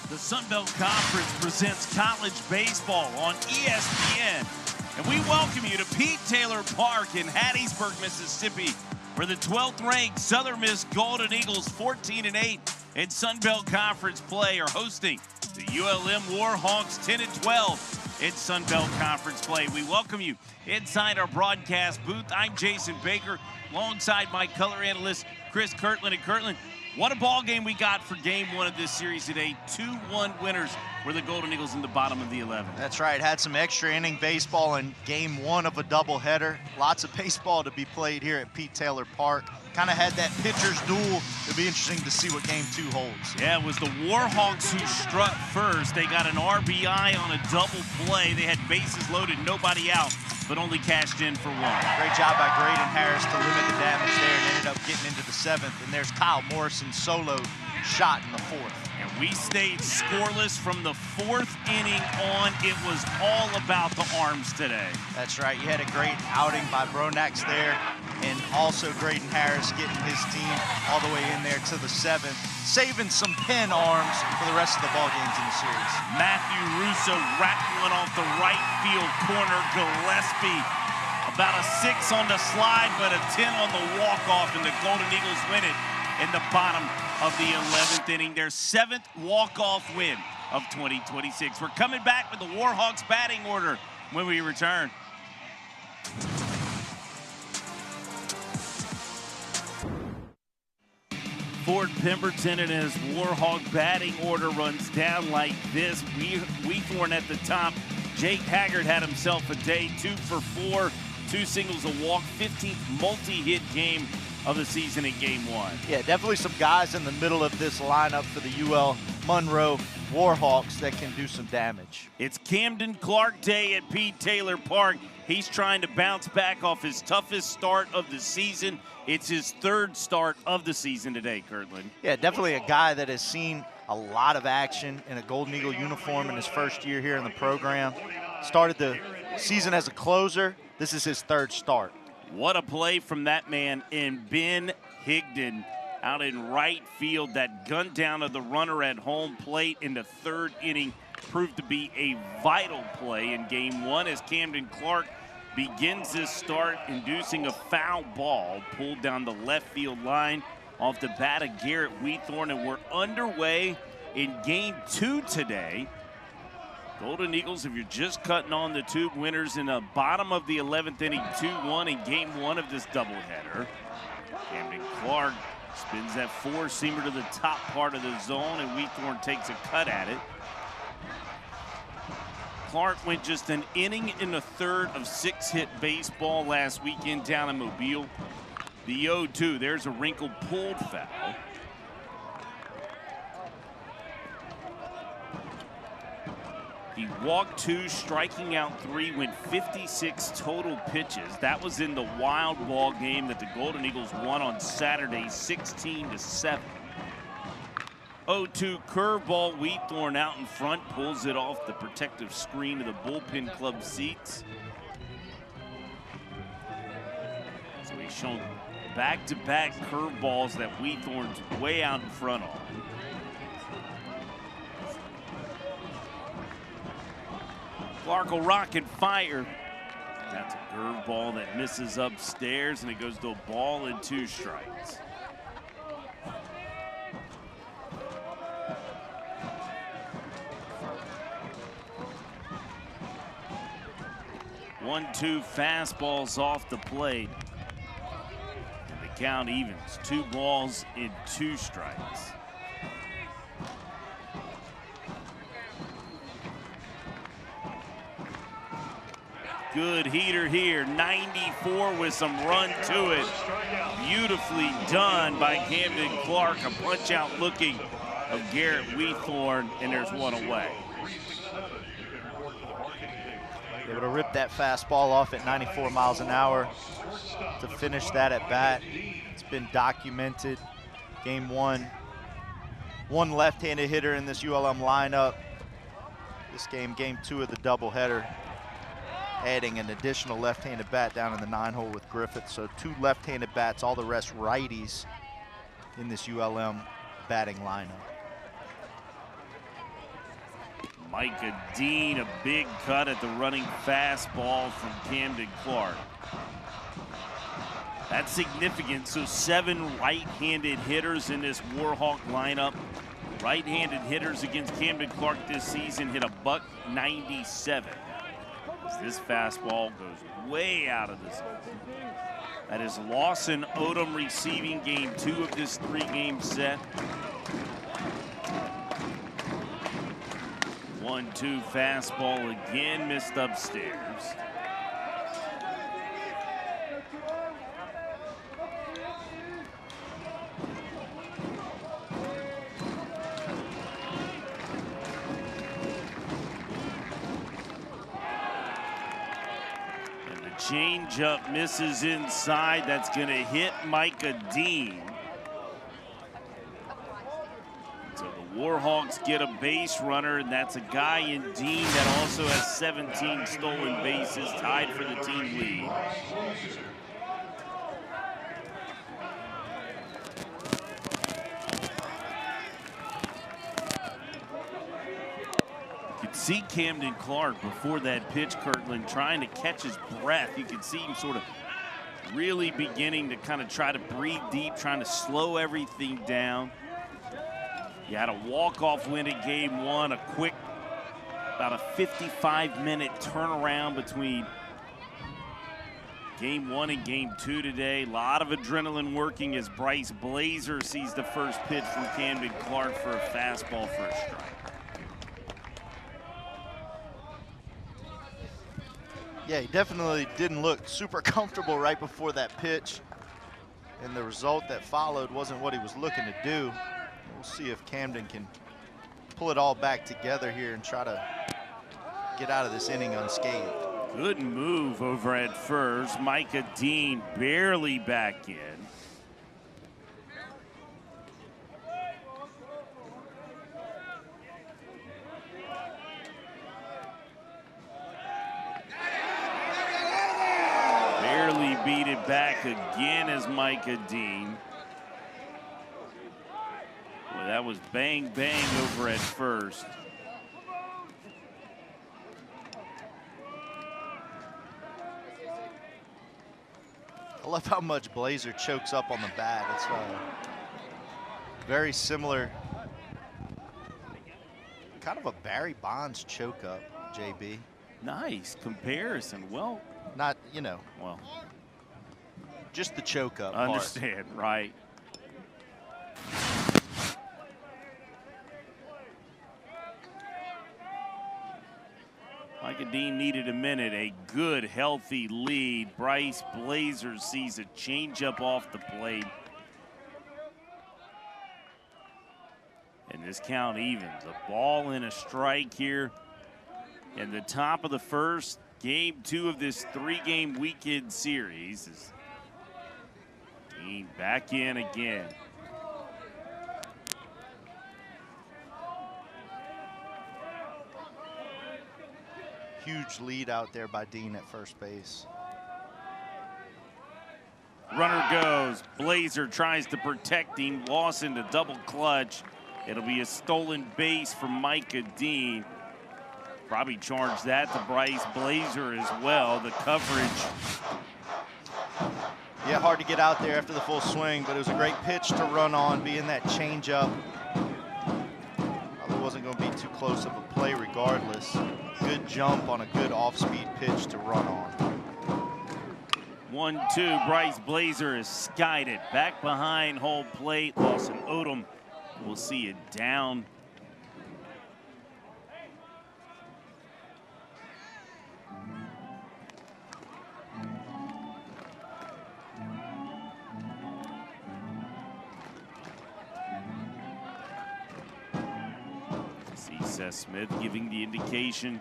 The Sun Belt Conference presents college baseball on ESPN. And we welcome you to Pete Taylor Park in Hattiesburg, Mississippi, where the 12th-ranked Southern Miss Golden Eagles, 14-8 in Sun Belt Conference play, are hosting the ULM Warhawks, 10-12 in Sun Belt Conference play. We welcome you inside our broadcast booth. I'm Jason Baker, alongside my color analyst, Chris Kirtland. And Kirtland, what a ball game we got for game one of this series today. 2-1 winners were the Golden Eagles in the bottom of the 11th. That's right. Had some extra inning baseball in game one of a doubleheader. Lots of baseball to be played here at Pete Taylor Park. Kind of had that pitcher's duel. It'll be interesting to see what game two holds. Yeah, it was the Warhawks who struck first. They got an RBI on a double play. They had bases loaded, nobody out, but only cashed in for one. Great job by Graydon Harris to limit the damage there and ended up getting into the seventh. And there's Kyle Morrison's solo shot in the fourth. And we stayed scoreless from the fourth inning on. It was all about the arms today. That's right. You had a great outing by Bronax there, and also Graydon Harris getting his team all the way in there to the seventh, saving some pin arms for the rest of the ball games in the series. Matthew Russo racked one off the right field corner. Gillespie, about a 6 on the slide, but a 10 on the walk-off, and the Golden Eagles win it in the bottom of the 11th inning, their 7th walk-off win of 2026. We're coming back with the Warhawks batting order when we return. Ford Pemberton and his Warhawk batting order runs down like this. Weethorn at the top. Jake Haggard had himself a day, 2 for 4, 2 singles, a walk, 15th multi-hit game of the season in game one. Yeah, definitely some guys in the middle of this lineup for the UL Monroe Warhawks that can do some damage. It's Camden Clark Day at Pete Taylor Park. He's trying to bounce back off his toughest start of the season. It's his 3rd start of the season today, Kirtland. Yeah, definitely a guy that has seen a lot of action in a Golden Eagle uniform in his first year here in the program. Started the season as a closer. This is his 3rd start. What a play from that man in Ben Higdon out in right field. That gun down of the runner at home plate in the 3rd inning proved to be a vital play in game one as Camden Clark begins this start, inducing a foul ball pulled down the left field line off the bat of Garrett Weethorn, and we're underway in game 2 today. Golden Eagles, if you're just cutting on the tube, winners in the bottom of the 11th inning, 2-1 in game 1 of this doubleheader. Camden Clark spins that 4-seamer to the top part of the zone, and Weethorn takes a cut at it. Clark went just an inning in the 3rd of 6-hit baseball last weekend down in Mobile. The 0-2, there's a wrinkle pulled foul. He walked 2, striking out 3, went 56 total pitches. That was in the wild ball game that the Golden Eagles won on Saturday, 16-7. 0-2 curveball. Weethorn out in front, pulls it off the protective screen of the bullpen club seats. So he's shown back-to-back curveballs that Weethorn's way out in front on. Clark will rock and fire. That's a curveball that misses upstairs, and it goes to a ball and 2 strikes. One-two fastballs off the plate. And the count evens. 2 balls and 2 strikes. Good heater here, 94 with some run to it. Beautifully done by Camden Clark. A punch out looking of Garrett Weethorn, and there's one away. Able to rip that fastball off at 94 miles an hour to finish that at bat. It's been documented. Game 1, 1 left-handed hitter in this ULM lineup. This game, game 2 of the doubleheader, adding an additional left-handed bat down in the 9-hole with Griffith. So 2 left-handed bats, all the rest righties in this ULM batting lineup. Micah Dean, a big cut at the running fastball from Camden Clark. That's significant. So 7 right-handed hitters in this Warhawk lineup. Right-handed hitters against Camden Clark this season hit a .197. This fastball goes way out of the zone. That is Lawson Odom receiving game 2 of this 3-game set. 1-2 fastball again, missed upstairs. And the changeup misses inside. That's going to hit Micah Dean. Warhawks get a base runner, and that's a guy in Dean that also has 17 stolen bases, tied for the team lead. You could see Camden Clark before that pitch, Kirtland, trying to catch his breath. You could see him sort of really beginning to kind of try to breathe deep, trying to slow everything down. You had a walk-off win in game 1, a quick, about a 55-minute turnaround between game 1 and game 2 today. A lot of adrenaline working as Bryce Blazer sees the first pitch from Camden Clark for a fastball for a strike. Yeah, he definitely didn't look super comfortable right before that pitch, and the result that followed wasn't what he was looking to do. We'll see if Camden can pull it all back together here and try to get out of this inning unscathed. Good move over at first. Micah Dean barely back in. Barely beat it back again as Micah Dean. Boy, that was bang, bang over at first. I love how much Blazer chokes up on the bat. It's very similar, kind of a Barry Bonds choke up, JB. Nice comparison. Well, not, you know, well, just the choke up understand, part. Right. Micah Dean needed a minute. A good, healthy lead. Bryce Blazer sees a changeup off the plate. And this count evens. A ball and a strike here in the top of the first. Game 2 of this 3-game weekend series. Is Dean back in again. Huge lead out there by Dean at first base. Runner goes. Blazer tries to protect him. Lawson to double clutch. It'll be a stolen base for Micah Dean. Probably charge that to Bryce Blazer as well. The coverage. Yeah, hard to get out there after the full swing, but it was a great pitch to run on, being that changeup. Probably wasn't going to be too close of a play regardless. Good jump on a good off-speed pitch to run on. 1-2, Bryce Blazer has skied it. Back behind home plate, Lawson Odom will see it down. Seth Smith giving the indication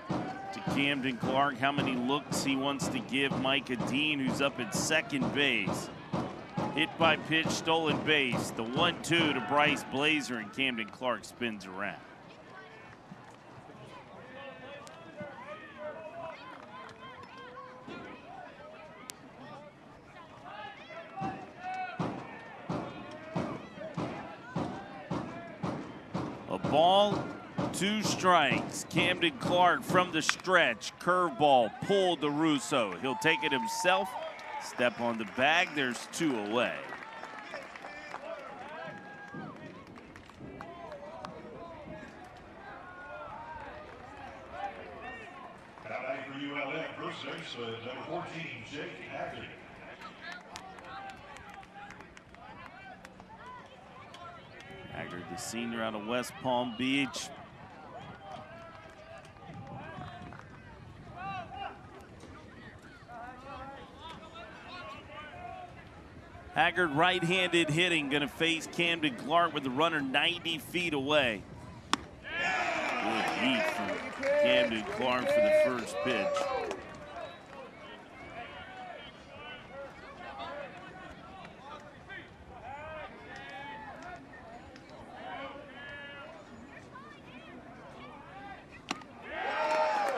to Camden Clark how many looks he wants to give Micah Dean, who's up at second base. Hit by pitch, stolen base. The 1-2 to Bryce Blazer, and Camden Clark spins around. A ball 2 strikes. Camden Clark from the stretch. Curveball pulled to Russo. He'll take it himself. Step on the bag. There's 2 away. For ULM, first base, number 14, Jake Haggard. Haggard, the senior out of West Palm Beach. Haggard, right-handed hitting, going to face Camden Clark with the runner 90 feet away. Good heat from Camden Clark for the first pitch.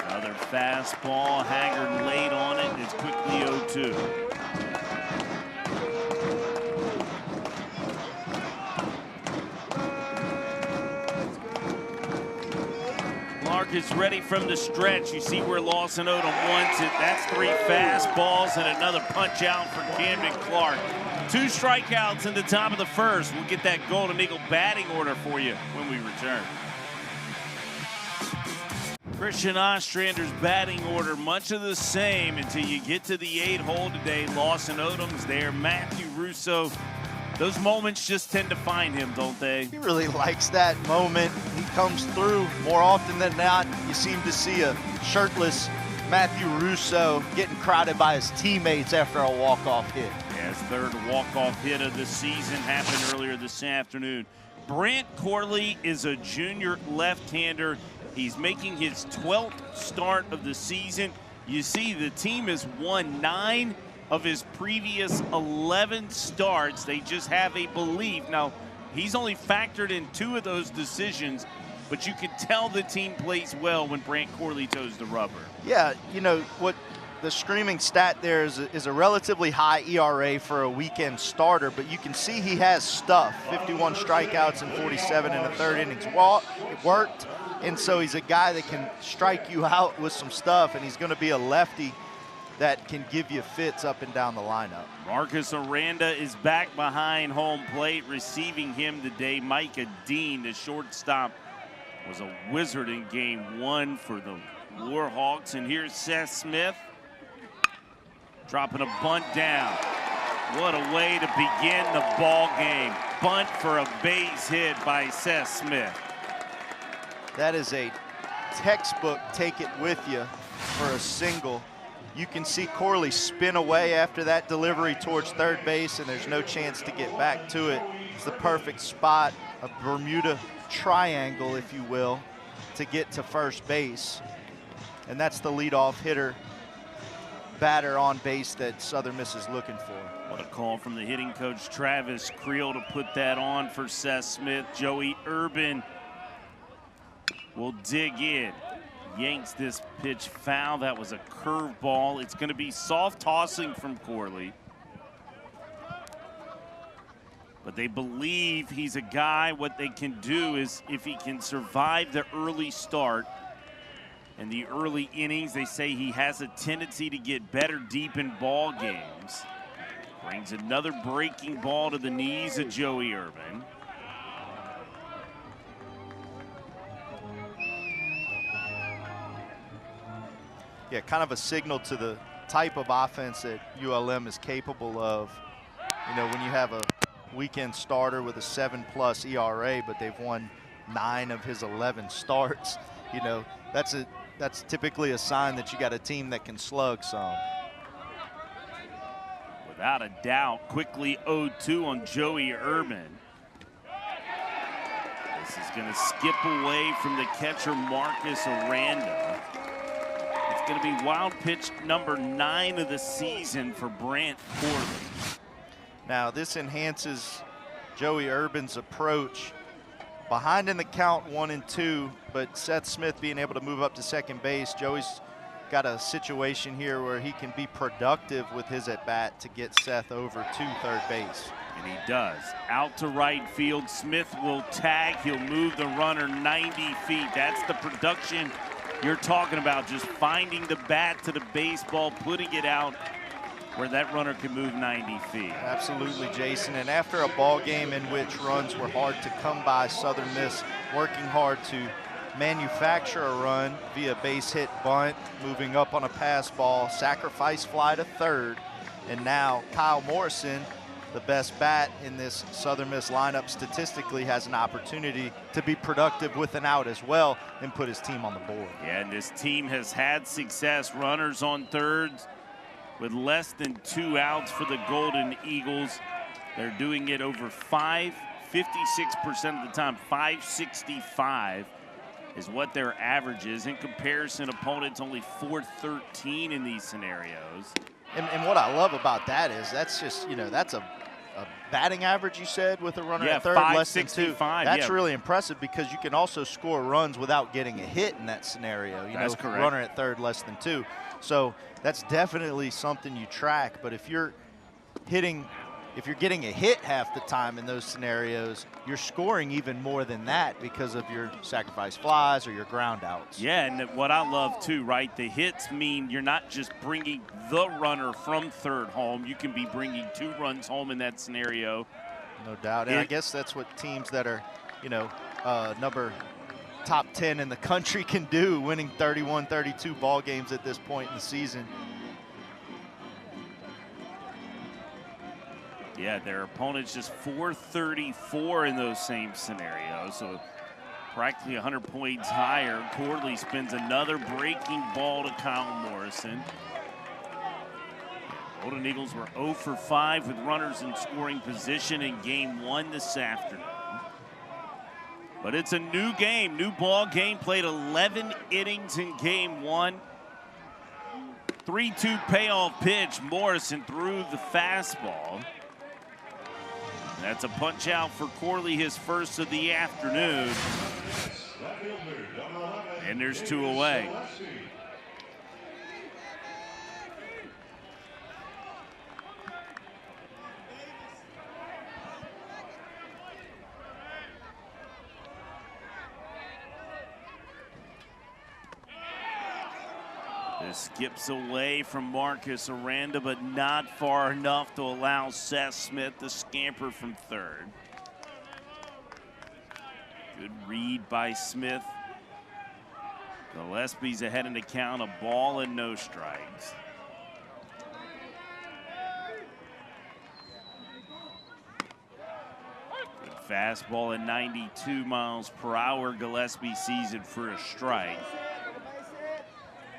Another fastball. Haggard late on it. It's quickly 0-2. Clark is ready from the stretch. You see where Lawson Odom wants it. That's 3 fastballs and another punch out for Camden Clark. 2 strikeouts in the top of the first. We'll get that Golden Eagle batting order for you when we return. Christian Ostrander's batting order, much of the same until you get to the 8 hole today. Lawson Odom's there, Matthew Russo. Those moments just tend to find him, don't they? He really likes that moment. He comes through more often than not. You seem to see a shirtless Matthew Russo getting crowded by his teammates after a walk-off hit. Yeah, his 3rd walk-off hit of the season happened earlier this afternoon. Brant Corley is a junior left-hander. He's making his 12th start of the season. You see, the team has won 9 of his previous 11 starts. They just have a belief. Now, he's only factored in 2 of those decisions, but you can tell the team plays well when Brant Corley toes the rubber. Yeah, you know, what the screaming stat there is a relatively high ERA for a weekend starter, but you can see he has stuff. 51 strikeouts and 47 in the 3rd innings. It worked, and so he's a guy that can strike you out with some stuff, and he's going to be a lefty that can give you fits up and down the lineup. Marcus Aranda is back behind home plate. Receiving him today, Micah Dean, the shortstop, was a wizard in game 1 for the Warhawks. And here's Seth Smith dropping a bunt down. What a way to begin the ball game. Bunt for a base hit by Seth Smith. That is a textbook take it with you for a single. You can see Corley spin away after that delivery towards 3rd base, and there's no chance to get back to it. It's the perfect spot, a Bermuda triangle, if you will, to get to first base. And that's the leadoff hitter, batter on base that Southern Miss is looking for. What a call from the hitting coach, Travis Creel, to put that on for Seth Smith. Joey Urban will dig in. Yanks this pitch foul. That was a curveball. It's going to be soft tossing from Corley. But they believe he's a guy. What they can do is, if he can survive the early start and the early innings, they say he has a tendency to get better deep in ball games. Brings another breaking ball to the knees of Joey Urban. Yeah, kind of a signal to the type of offense that ULM is capable of. You know, when you have a weekend starter with a 7+ ERA, but they've won 9 of his 11 starts, you know, that's typically a sign that you got a team that can slug some. Without a doubt, quickly 0-2 on Joey Urban. This is going to skip away from the catcher, Marcus Aranda. It's going to be wild pitch number 9 of the season for Brant Corley. Now, this enhances Joey Urban's approach. Behind in the count 1-2, but Seth Smith being able to move up to second base. Joey's got a situation here where he can be productive with his at-bat to get Seth over to third base. And he does. Out to right field. Smith will tag. He'll move the runner 90 feet. That's the production you're talking about. Just finding the bat to the baseball, putting it out where that runner can move 90 feet. Absolutely, Jason. And after a ball game in which runs were hard to come by, Southern Miss working hard to manufacture a run via base hit bunt, moving up on a pass ball, sacrifice fly to third, and now Kyle Morrison, the best bat in this Southern Miss lineup statistically, has an opportunity to be productive with an out as well and put his team on the board. Yeah, and this team has had success. Runners on thirds with less than 2 outs for the Golden Eagles. They're doing it over 56% of the time. 565 is what their average is. In comparison, opponents only 413 in these scenarios. And what I love about that is that's just, that's a batting average, you said, with a runner at third, less than 2. That's really impressive because you can also score runs without getting a hit in that scenario. That's correct. Runner at third, less than 2. So that's definitely something you track. But if you're getting a hit half the time in those scenarios, you're scoring even more than that because of your sacrifice flies or your ground outs. Yeah, and what I love too, right, the hits mean you're not just bringing the runner from third home. You can be bringing 2 runs home in that scenario. No doubt. And I guess that's what teams that are, top 10 in the country can do, winning 31, 32 ball games at this point in the season. Yeah, their opponents just 434 in those same scenarios, so practically 100 points higher. Corley spins another breaking ball to Kyle Morrison. Golden Eagles were 0 for 5 with runners in scoring position in game 1 this afternoon. But it's a new game, new ball game, played 11 innings in game 1. 3-2 payoff pitch. Morrison threw the fastball. That's a punch out for Corley, his first of the afternoon. And there's 2 away. This skips away from Marcus Aranda, but not far enough to allow Seth Smith to scamper from third. Good read by Smith. Gillespie's ahead in the count, a ball and no strikes. Good fastball at 92 miles per hour. Gillespie sees it for a strike.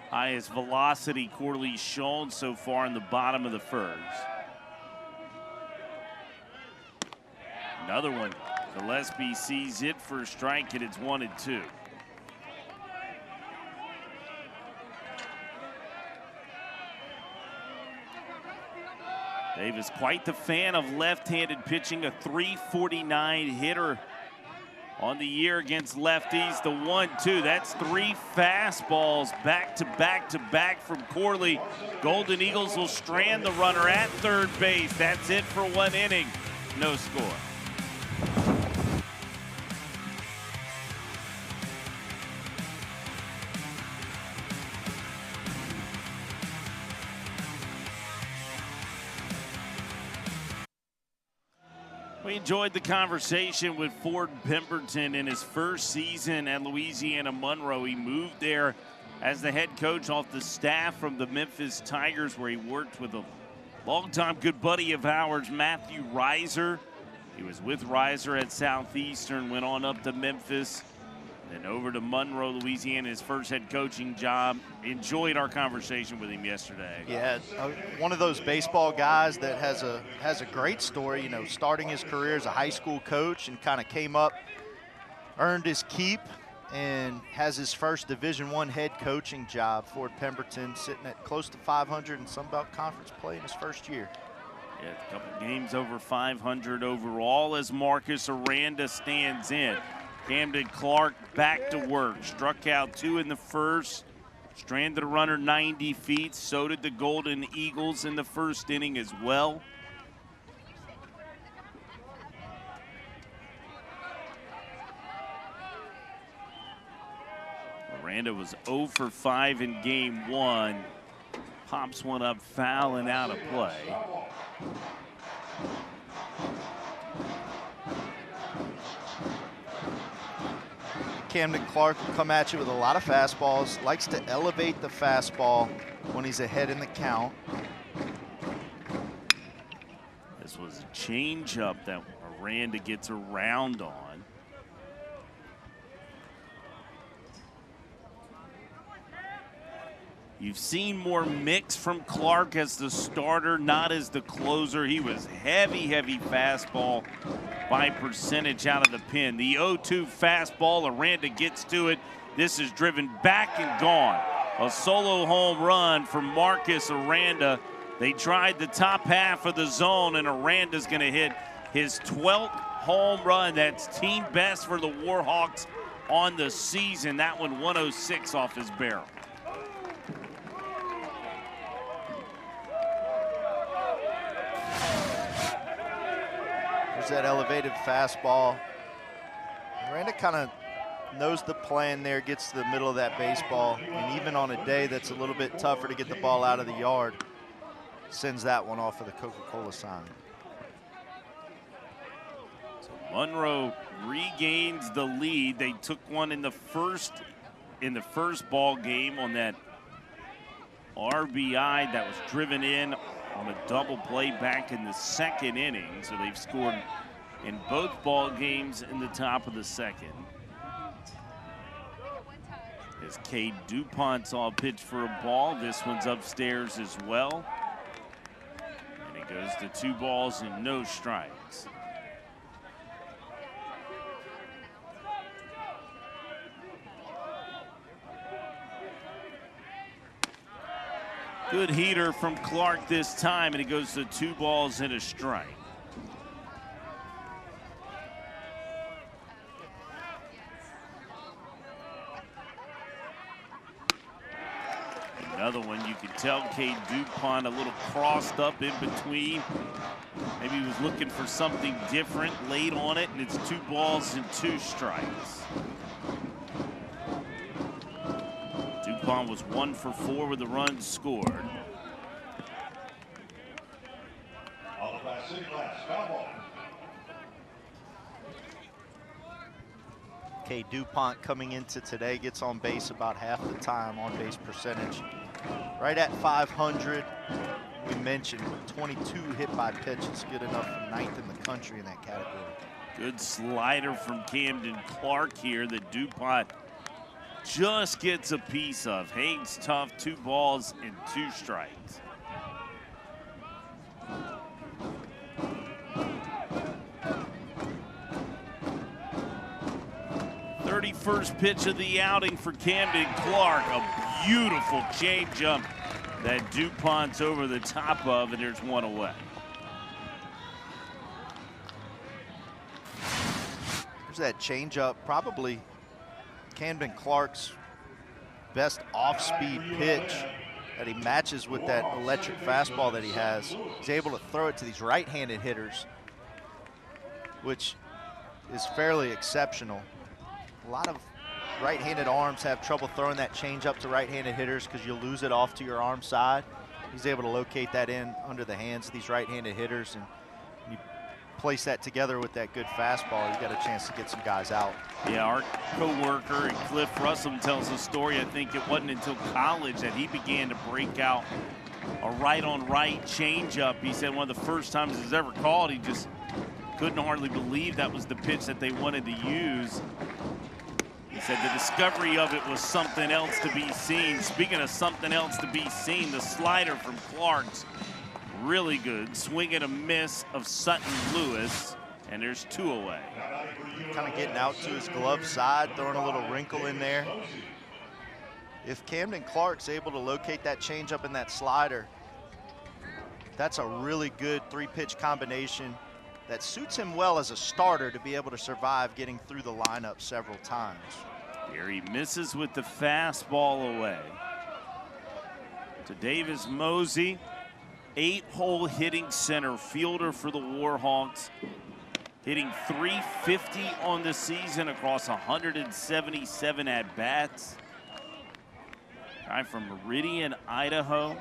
Highest velocity Corley's shown so far in the bottom of the first. Another one. Gillespie sees it for a strike, and it's 1-2. Davis, quite the fan of left-handed pitching, a .349 hitter on the year against lefties. The 1-2, that's 3 fastballs back to back to back from Corley. Golden Eagles will strand the runner at third base. That's it for 1 inning. No score. We enjoyed the conversation with Ford Pemberton in his first season at Louisiana Monroe. He moved there as the head coach off the staff from the Memphis Tigers, where he worked with a longtime good buddy of ours, Matthew Reiser. He was with Reiser at Southeastern, went on up to Memphis, then over to Monroe, Louisiana, his first head coaching job. Enjoyed our conversation with him yesterday. Yeah, one of those baseball guys that has a great story, starting his career as a high school coach and kind of came up, earned his keep, and has his first Division I head coaching job. Ford Pemberton sitting at close to 500 in Sun Belt Conference play in his first year. Yeah, a couple games over 500 overall as Marcus Aranda stands in. Camden Clark back to work. Struck out 2 in the first, Stranded a runner 90 feet. So did the Golden Eagles in the first inning as well. Aranda was 0 for 5 in game 1. Pops one up, foul and out of play. Camden Clark will come at you with a lot of fastballs, likes to elevate the fastball when he's ahead in the count. This was a changeup that Aranda gets around on. You've seen more mix from Clark as the starter, not as the closer. He was heavy fastball by percentage out of the pen. The 0-2 fastball, Aranda gets to it. This is driven back and gone. A solo home run for Marcus Aranda. They tried the top half of the zone, and Aranda's gonna hit his 12th home run. That's team best for the Warhawks on the season. That one 106 off his barrel. There's that elevated fastball. Aranda kind of knows the plan there, gets to the middle of that baseball, and even on a day that's a little bit tougher to get the ball out of the yard, sends that one off of the Coca-Cola sign. So Monroe regains the lead. They took one in the first ball game on that RBI that was driven in on a double play back in the second inning. So they've scored in both ball games in the top of the second. As Cade DuPont saw a pitch for a ball, this one's upstairs as well. And it goes to 2 balls and no strikes. Good heater from Clark this time, and it goes to 2 balls and a strike. Another one, you can tell Cade DuPont a little crossed up in between. Maybe he was looking for something different late on it, and it's 2 balls and 2 strikes. DuPont was 1 for 4 with the runs scored. Cade DuPont coming into today gets on base about half the time, on base percentage. Right at 500. We mentioned 22 hit by pitches, good enough for 9th in the country in that category. Good slider from Camden Clark here that DuPont just gets a piece of. Haig's tough, 2 balls and 2 strikes. First pitch of the outing for Camden Clark. A beautiful changeup that DuPont's over the top of, and there's 1 away. There's that changeup, probably Camden Clark's best off-speed pitch that he matches with that electric fastball that he has. He's able to throw it to these right-handed hitters, which is fairly exceptional. A lot of right-handed arms have trouble throwing that changeup to right-handed hitters because you lose it off to your arm side. He's able to locate that in under the hands of these right-handed hitters, and you place that together with that good fastball, you got a chance to get some guys out. Yeah, our co-worker and Cliff Russell tells a story. I think it wasn't until college that he began to break out a right-on-right changeup. He said one of the first times he's ever called, he just couldn't hardly believe that was the pitch that they wanted to use. He said the discovery of it was something else to be seen. Speaking of something else to be seen, the slider from Clark's really good. Swing and a miss of Sutton Lewis, and there's 2 away. Kind of getting out to his glove side, throwing a little wrinkle in there. If Camden Clark's able to locate that changeup and that slider, that's a really good 3-pitch combination that suits him well as a starter to be able to survive getting through the lineup several times. Here he misses with the fastball away. to Davis Mosey, 8-hole hitting center fielder for the Warhawks, hitting .350 on the season across 177 at-bats. Guy from Meridian, Idaho.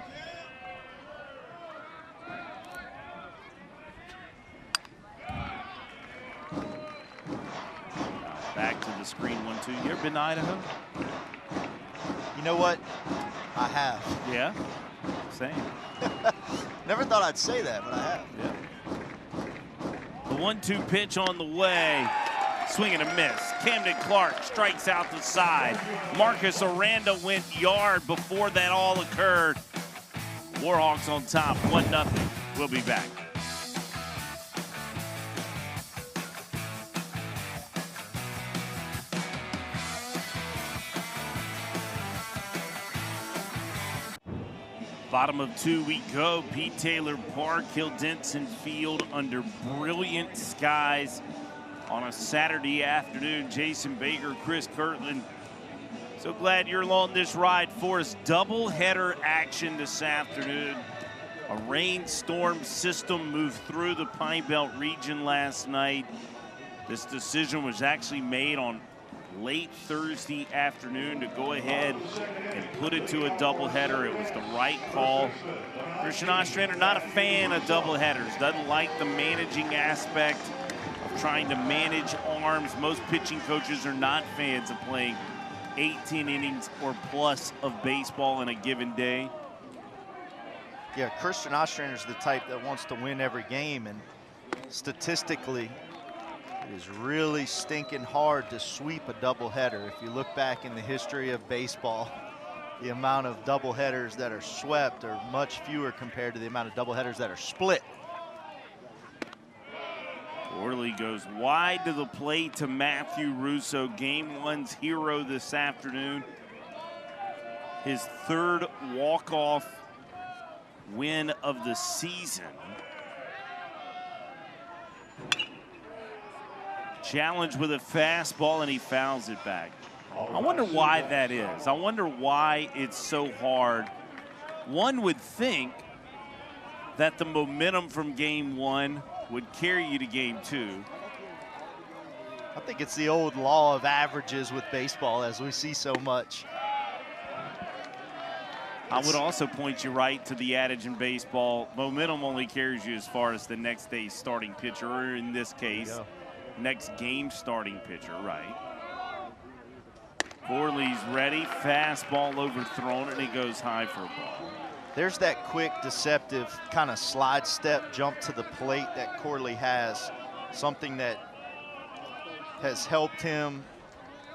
Back to the screen, 1-2. You ever been to Idaho? You know what? I have. Yeah, same. Never thought I'd say that, but I have. Yeah. The 1-2 pitch on the way. Swing and a miss. Camden Clark strikes out the side. Marcus Aranda went yard before that all occurred. Warhawks on top, 1-0. We'll be back. Bottom of 2 we go. Pete Taylor Park, Hill Denson Field under brilliant skies on a Saturday afternoon. Jason Baker, Chris Kirtland. So glad you're along this ride for us. Doubleheader action this afternoon. A rainstorm system moved through the Pine Belt region last night. This decision was actually made on late Thursday afternoon to go ahead and put it to a doubleheader. It was the right call. Christian Ostrander, not a fan of doubleheaders. Doesn't like the managing aspect of trying to manage arms. Most pitching coaches are not fans of playing 18 innings or plus of baseball in a given day. Yeah, Christian Ostrander's the type that wants to win every game, and statistically, it is really stinking hard to sweep a doubleheader. If you look back in the history of baseball, the amount of doubleheaders that are swept are much fewer compared to the amount of doubleheaders that are split. Worley goes wide to the plate to Matthew Russo, Game 1's hero this afternoon. His third walk-off win of the season. Challenge with a fastball, and he fouls it back. I wonder why that is. I wonder why it's so hard. One would think that the momentum from Game 1 would carry you to Game 2. I think it's the old law of averages with baseball, as we see so much. I would also point you right to the adage in baseball, momentum only carries you as far as the next day's starting pitcher, or in this case, next game starting pitcher, right? Corley's ready, fastball overthrown, and he goes high for a ball. There's that quick, deceptive kind of slide step jump to the plate that Corley has, something that has helped him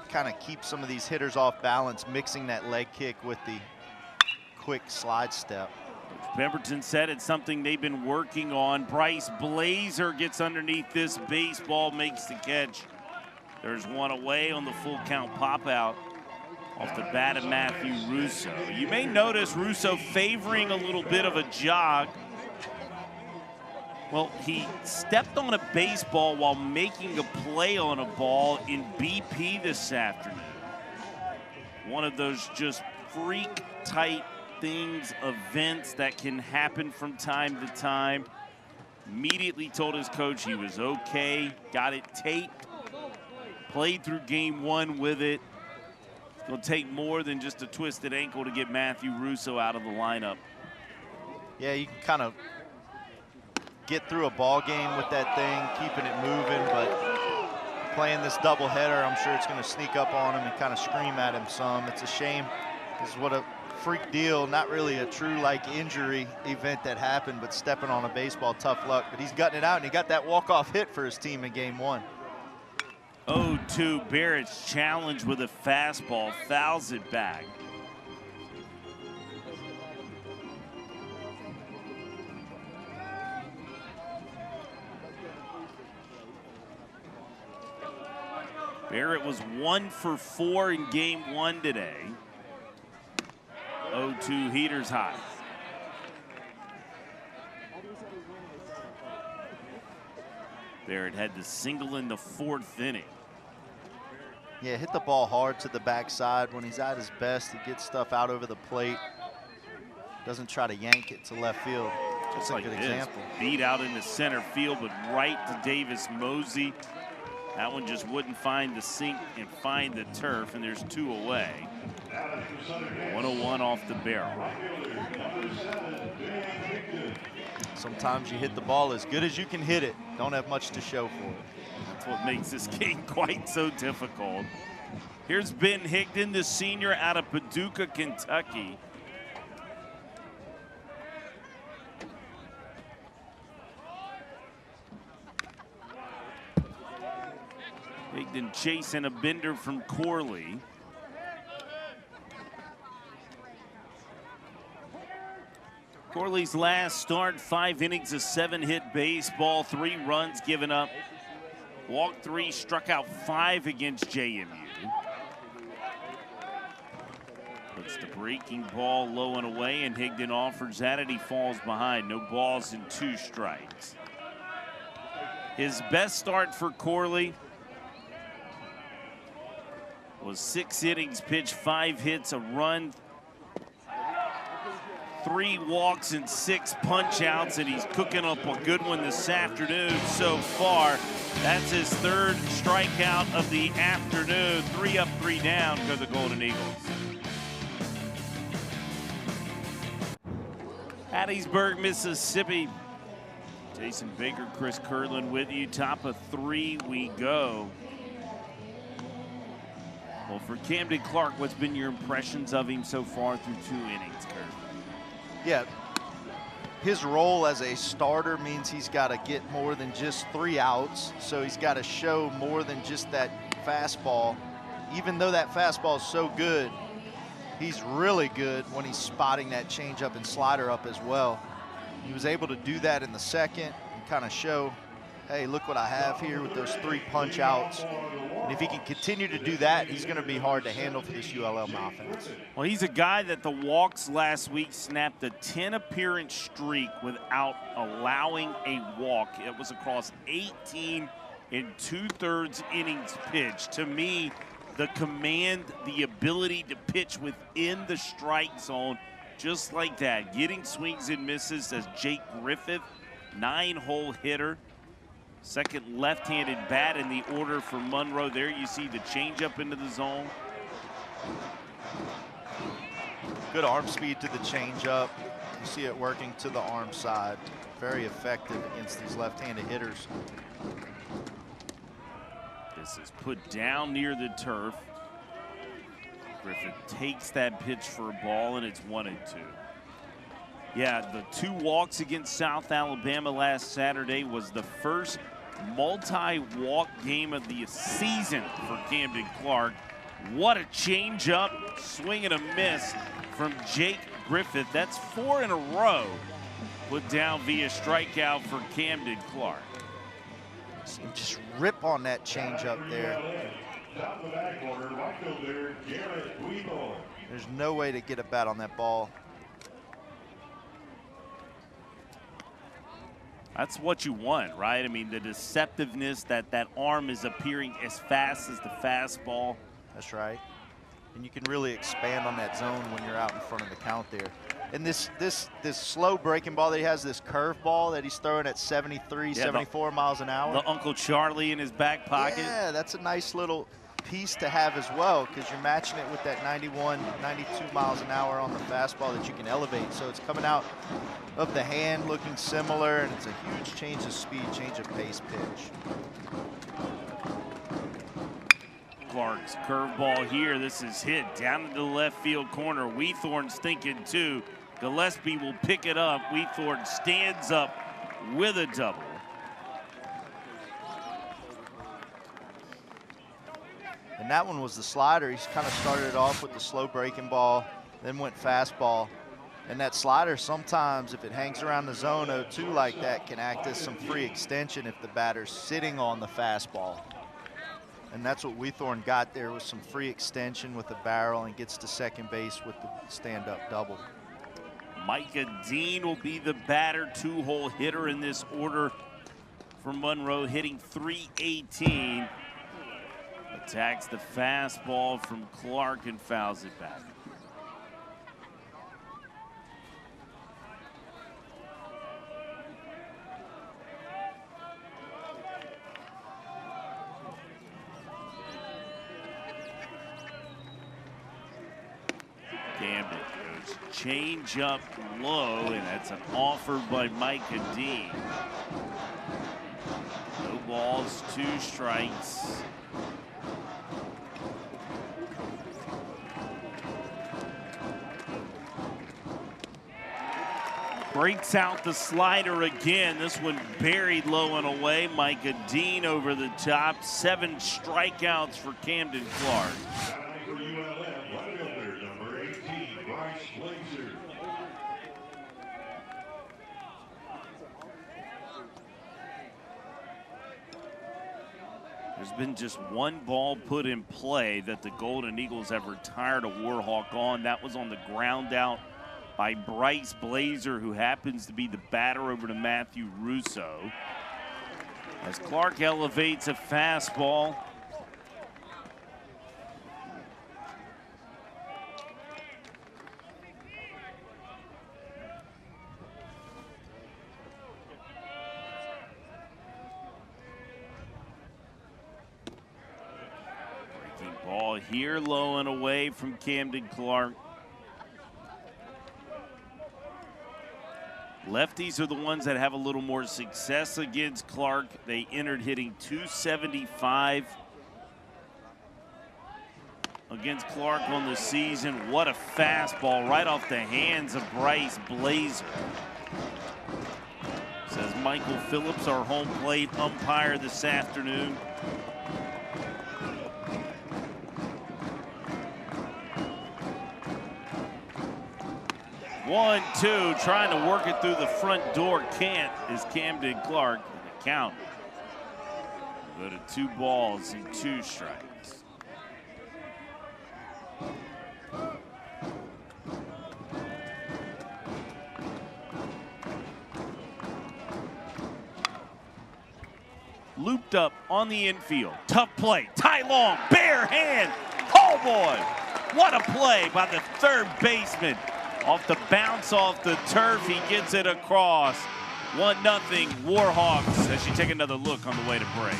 kind of keep some of these hitters off balance, mixing that leg kick with the quick slide step. Pemberton said it's something they've been working on. Bryce Blazer gets underneath this baseball, makes the catch. There's one away on the full count pop out off the bat of Matthew Russo. You may notice Russo favoring a little bit of a jog. Well, he stepped on a baseball while making a play on a ball in BP this afternoon. One of those just freak type things, events that can happen from time to time. Immediately told his coach he was okay, got it taped, played through Game 1 with it. It's gonna take more than just a twisted ankle to get Matthew Russo out of the lineup. Yeah, you can kind of get through a ball game with that thing, keeping it moving, but playing this doubleheader, I'm sure it's gonna sneak up on him and kind of scream at him some. It's a shame, because what a freak deal, not really a true like injury event that happened, but stepping on a baseball, tough luck. But he's gutting it out, and he got that walk-off hit for his team in Game 1. 0-2, Barrett's challenge with a fastball, fouls it back. Barrett was 1 for 4 in Game 1 today. 0-2, heaters high. Barrett had the single in the 4th inning. Yeah, hit the ball hard to the backside. When he's at his best, he gets stuff out over the plate. Doesn't try to yank it to left field. Just That's like a good this. example. Beat out into center field, but right to Davis Mosey. That one just wouldn't find the sink and find the turf, and there's 2 away. 101 off the barrel. Sometimes you hit the ball as good as you can hit it. Don't have much to show for it. That's what makes this game quite so difficult. Here's Ben Higdon, the senior out of Paducah, Kentucky. Higdon chasing a bender from Corley. Corley's last start, 5 innings of 7-hit baseball, 3 runs given up. Walked 3, struck out 5 against JMU. Puts the breaking ball low and away, and Higdon offers at it. He falls behind. No balls and 2 strikes. His best start for Corley was 6 innings pitched, 5 hits, a run, 3 walks and 6 punch outs, and he's cooking up a good one this afternoon so far. That's his 3rd strikeout of the afternoon. 3 up, 3 down for the Golden Eagles. Hattiesburg, Mississippi. Jason Baker, Chris Kirtland with you. Top of 3 we go. Well, for Camden Clark, what's been your impressions of him so far through 2 innings, Kurt? Yeah, his role as a starter means he's got to get more than just 3 outs. So he's got to show more than just that fastball. Even though that fastball is so good, he's really good when he's spotting that changeup and slider up as well. He was able to do that in the 2nd and kind of show, hey, look what I have here with those 3 punch outs. And if he can continue to do that, he's going to be hard to handle for this ULM offense. Well, he's a guy that the walks last week snapped a 10-appearance streak without allowing a walk. It was across 18 2/3 innings pitched. To me, the command, the ability to pitch within the strike zone, just like that. Getting swings and misses as Jake Griffith, 9-hole hitter. 2nd left-handed bat in the order for Monroe. There you see the changeup into the zone. Good arm speed to the changeup. You see it working to the arm side. Very effective against these left-handed hitters. This is put down near the turf. Griffith takes that pitch for a ball, and it's 1-2. Yeah, the 2 walks against South Alabama last Saturday was the first multi-walk game of the season for Camden Clark. What a changeup, swing and a miss from Jake Griffith. That's 4 in a row put down via strikeout for Camden Clark. See him just rip on that changeup there. There's no way to get a bat on that ball. That's what you want, right? I mean, the deceptiveness that that arm is appearing as fast as the fastball. That's right. And you can really expand on that zone when you're out in front of the count there. And this slow breaking ball that he has, this curve ball that he's throwing at 73, 74 miles an hour. The Uncle Charlie in his back pocket. Yeah, that's a nice little piece to have as well, because you're matching it with that 91, 92 miles an hour on the fastball that you can elevate. So it's coming out of the hand looking similar, and it's a huge change of speed, change of pace pitch. Clark's curveball here. This is hit down into the left field corner. Weathorn's thinking too. Gillespie will pick it up. Weathorn stands up with a double. And that one was the slider. He's kind of started it off with the slow breaking ball, then went fastball. And that slider sometimes, if it hangs around the zone 0-2 like that, can act as some free extension if the batter's sitting on the fastball. And that's what Weathorn got there, with some free extension with the barrel, and gets to second base with the stand-up double. Micah Dean will be the batter, 2-hole hitter in this order for Monroe, hitting .318. Attacks the fastball from Clark and fouls it back. Camden goes change up low, and that's an offer by Micah Dean. No balls, 2 strikes. Breaks out the slider again. This one buried low and away. Micah Dean over the top. 7 strikeouts for Camden Clark. For ULM, right fielder, number 18, Bryce Blazer. There's been just 1 ball put in play that the Golden Eagles have retired a Warhawk on. That was on the ground out by Bryce Blazer, who happens to be the batter over to Matthew Russo. As Clark elevates a fastball. Breaking ball here, low and away from Camden Clark. Lefties are the ones that have a little more success against Clark. They entered hitting .275 against Clark on the season. What a fastball right off the hands of Bryce Blazer. Says Michael Phillips, our home plate umpire this afternoon. One, two, trying to work it through the front door. Can't is Camden Clark. The count. Go to 2 balls and 2 strikes. Looped up on the infield. Tough play. Ty Long, bare hand. Oh boy. What a play by the third baseman. Off the bounce off the turf, he gets it across. 1-0 Warhawks as you take another look on the way to break.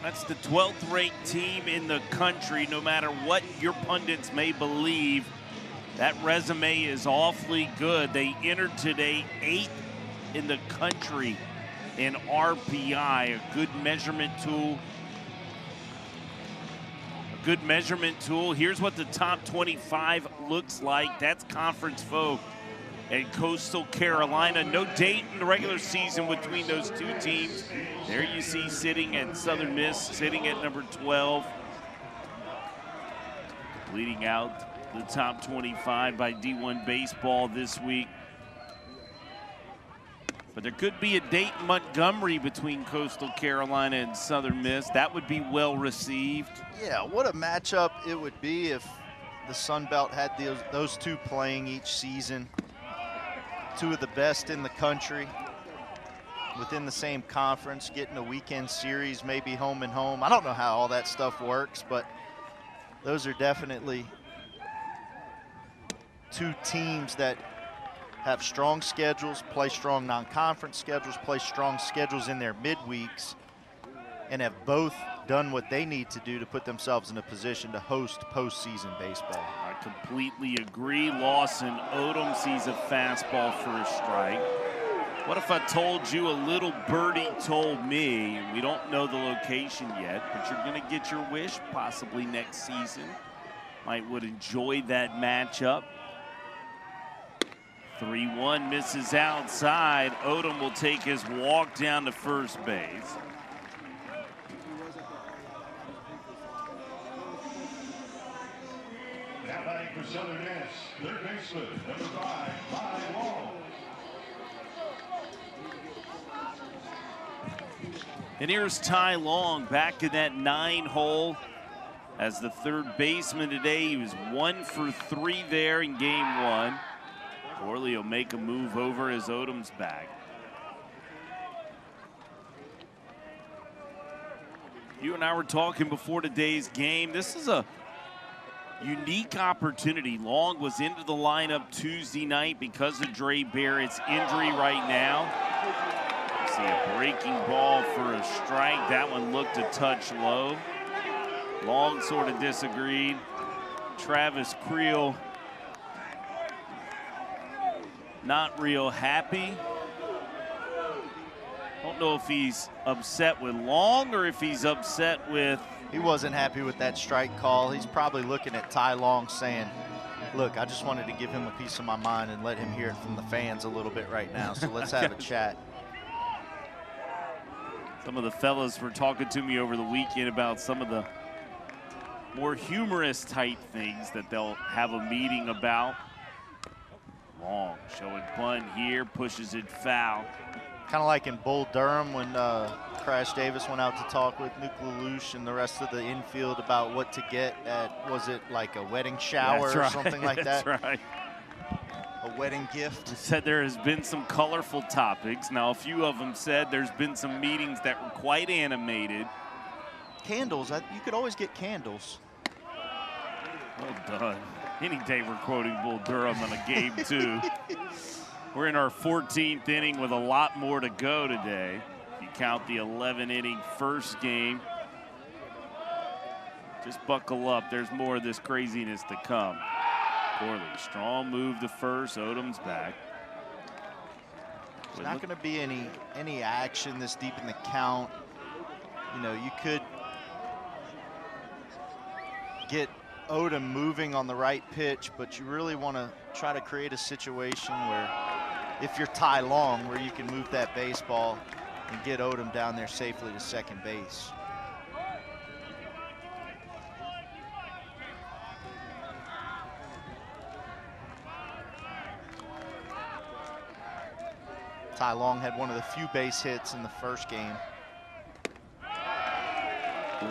That's the 12th ranked team in the country. No matter what your pundits may believe, that resume is awfully good. They entered today 8th in the country in RPI, a good measurement tool. A good measurement tool. Here's what the top 25 looks like. That's conference foe and Coastal Carolina. No date in the regular season between those 2 teams. There you see sitting at Southern Miss, sitting at number 12. Leading out the top 25 by D1 baseball this week. But there could be a date in Montgomery between Coastal Carolina and Southern Miss. That would be well received. Yeah, what a matchup it would be if the Sun Belt had those 2 playing each season. 2 of the best in the country within the same conference, getting a weekend series, maybe home and home. I don't know how all that stuff works, but those are definitely 2 teams that have strong schedules, play strong non-conference schedules, play strong schedules in their midweeks, and have both done what they need to do to put themselves in a position to host postseason baseball. I completely agree. Lawson Odom sees a fastball for a strike. What if I told you a little birdie told me, and we don't know the location yet, but you're going to get your wish possibly next season. Would enjoy that matchup. 3-1 misses outside. Odom will take his walk down to first base. Now batting for Southern Miss, third baseman, number 5, Ty Long. And here's Ty Long back in that 9 hole as the third baseman today. He was 1 for 3 there in game 1. Corley will make a move over as Odom's back. You and I were talking before today's game. This is a unique opportunity. Long was into the lineup Tuesday night because of Dre Barrett's injury right now. See a breaking ball for a strike. That one looked a touch low. Long sort of disagreed. Travis Creel not real happy. Don't know if he's upset with Long or if he's upset with... He wasn't happy with that strike call. He's probably looking at Ty Long saying, look, I just wanted to give him a piece of my mind and let him hear it from the fans a little bit right now, so let's have a chat. Some of the fellas were talking to me over the weekend about some of the more humorous type things that they'll have a meeting about. Long showing bunt here, pushes it foul. Kind of like in Bull Durham when Crash Davis went out to talk with Nuke Lelouch and the rest of the infield about what to get at, was it like a wedding shower or something like that? That's right. A wedding gift. It said there has been some colorful topics. Now, a few of them said there's been some meetings that were quite animated. Candles, you could always get candles. Well done. Any day we're quoting Bull Durham on a game two. We're in our 14th inning with a lot more to go today. If you count the 11-inning first game. Just buckle up. There's more of this craziness to come. Corley, strong move to first. Odom's back. There's not going to be any action this deep in the count. You know, you could get Odom moving on the right pitch, but you really want to try to create a situation where, if you're Ty Long, where you can move that baseball and get Odom down there safely to second base. Ty Long had one of the few base hits in the first game.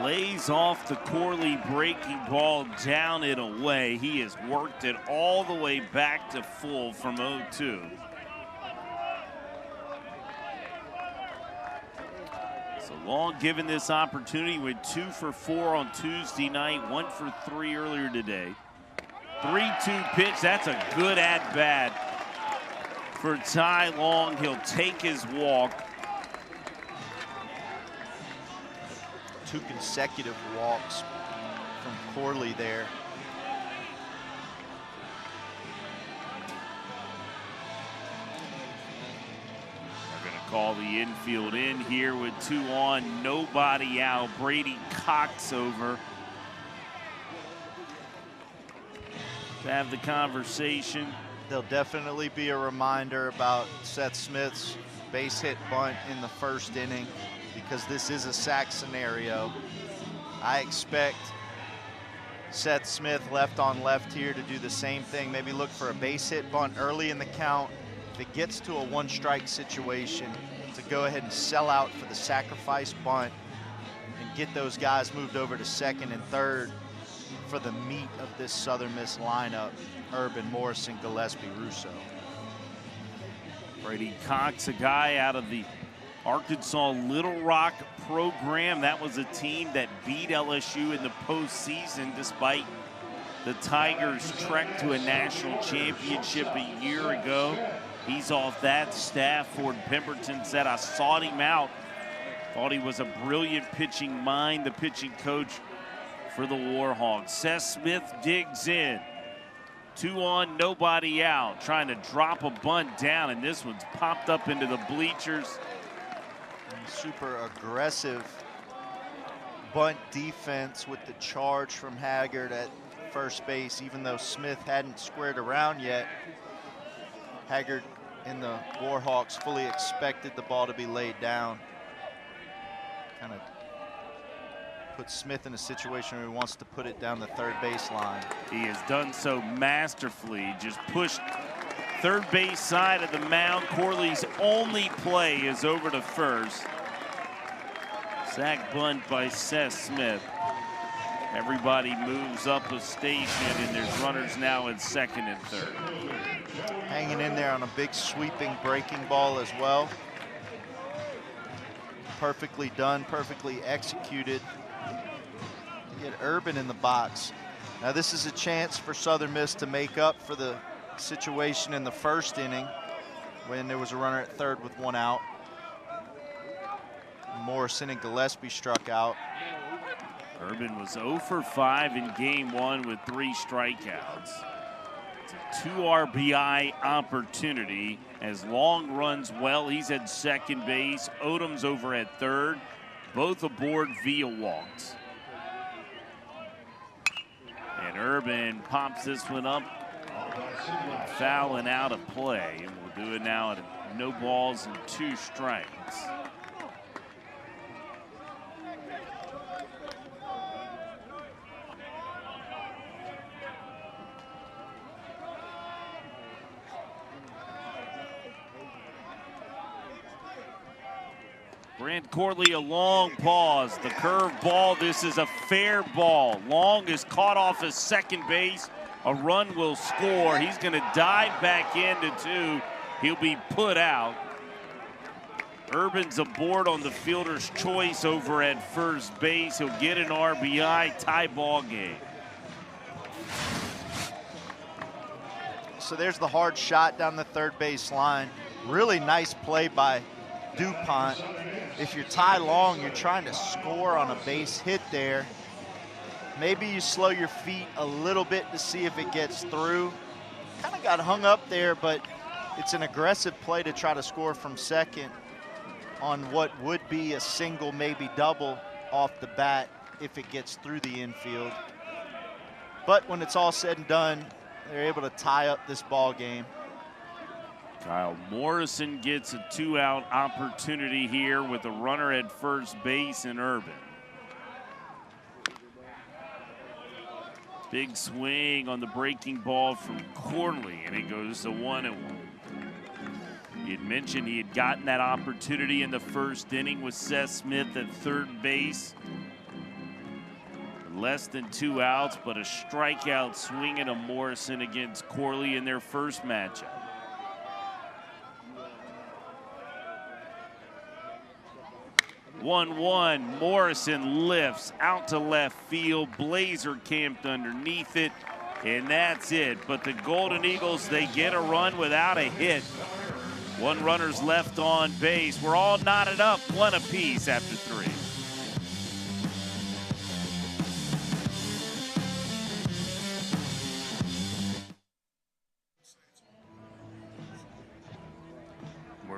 Lays off the Corley breaking ball down and away. He has worked it all the way back to full from 0-2. So Long given this opportunity with 2 for 4 on Tuesday night, 1 for 3 earlier today. 3-2 pitch, that's a good at-bat for Ty Long. He'll take his walk. 2 consecutive walks from Corley there. They're going to call the infield in here with 2 on, nobody out. Brady Cox over to have the conversation. There'll definitely be a reminder about Seth Smith's base hit bunt in the first inning, because this is a sack scenario. I expect Seth Smith left on left here to do the same thing. Maybe look for a base hit bunt early in the count. If it gets to a 1-strike situation, to go ahead and sell out for the sacrifice bunt and get those guys moved over to second and third for the meat of this Southern Miss lineup: Urban, Morrison, Gillespie, Russo. Brady Cox, a guy out of the Arkansas Little Rock program. That was a team that beat LSU in the postseason despite the Tigers' trek to a national championship a year ago. He's off that staff. Ford Pemberton said, I sought him out. Thought he was a brilliant pitching mind, the pitching coach for the Warhawks. Seth Smith digs in. 2 on, nobody out. Trying to drop a bunt down, and this one's popped up into the bleachers. Super aggressive bunt defense with the charge from Haggard at first base, even though Smith hadn't squared around yet. Haggard and the Warhawks fully expected the ball to be laid down. Kind of put Smith in a situation where he wants to put it down the third baseline. He has done so masterfully, just pushed third base side of the mound. Corley's only play is over to first. Sack bunt by Seth Smith. Everybody moves up a station, and there's runners now at second and third. Hanging in there on a big sweeping breaking ball as well. perfectly done, perfectly executed to get Urban in the box. Now this is a chance for Southern Miss to make up for the situation in the first inning when there was a runner at third with one out. Morrison and Gillespie struck out. Urban was 0 for 5 in game one with 3 strikeouts. It's a 2 RBI opportunity as Long runs well. He's at second base. Odom's over at third. Both aboard via walks. And Urban pops this one up. Foul and out of play. And we'll do it now at no balls and 2 strikes. Brant Corley, a long pause. The curve ball, this is a fair ball. Long is caught off his second base. A run will score. He's going to dive back into 2. He'll be put out. Urban's aboard on the fielder's choice over at first base. He'll get an RBI, tie ball game. So there's the hard shot down the third base line. Really nice play by DuPont. If you're Ty Long, you're trying to score on a base hit there. Maybe you slow your feet a little bit to see if it gets through. Kind of got hung up there, but it's an aggressive play to try to score from second on what would be a single, maybe double off the bat if it gets through the infield. But when it's all said and done, they're able to tie up this ball game. Kyle Morrison gets a 2-out opportunity here with a runner at first base in Urban. Big swing on the breaking ball from Corley, and it goes to 1-1. He had mentioned he had gotten that opportunity in the first inning with Seth Smith at third base. Less than 2 outs, but a strikeout swinging to Morrison against Corley in their first matchup. One, Morrison lifts out to left field. Blazer camped underneath it, and that's it. But the Golden Eagles, they get a run without a hit. 1 runner's left on base. We're all knotted up, 1 apiece after 3.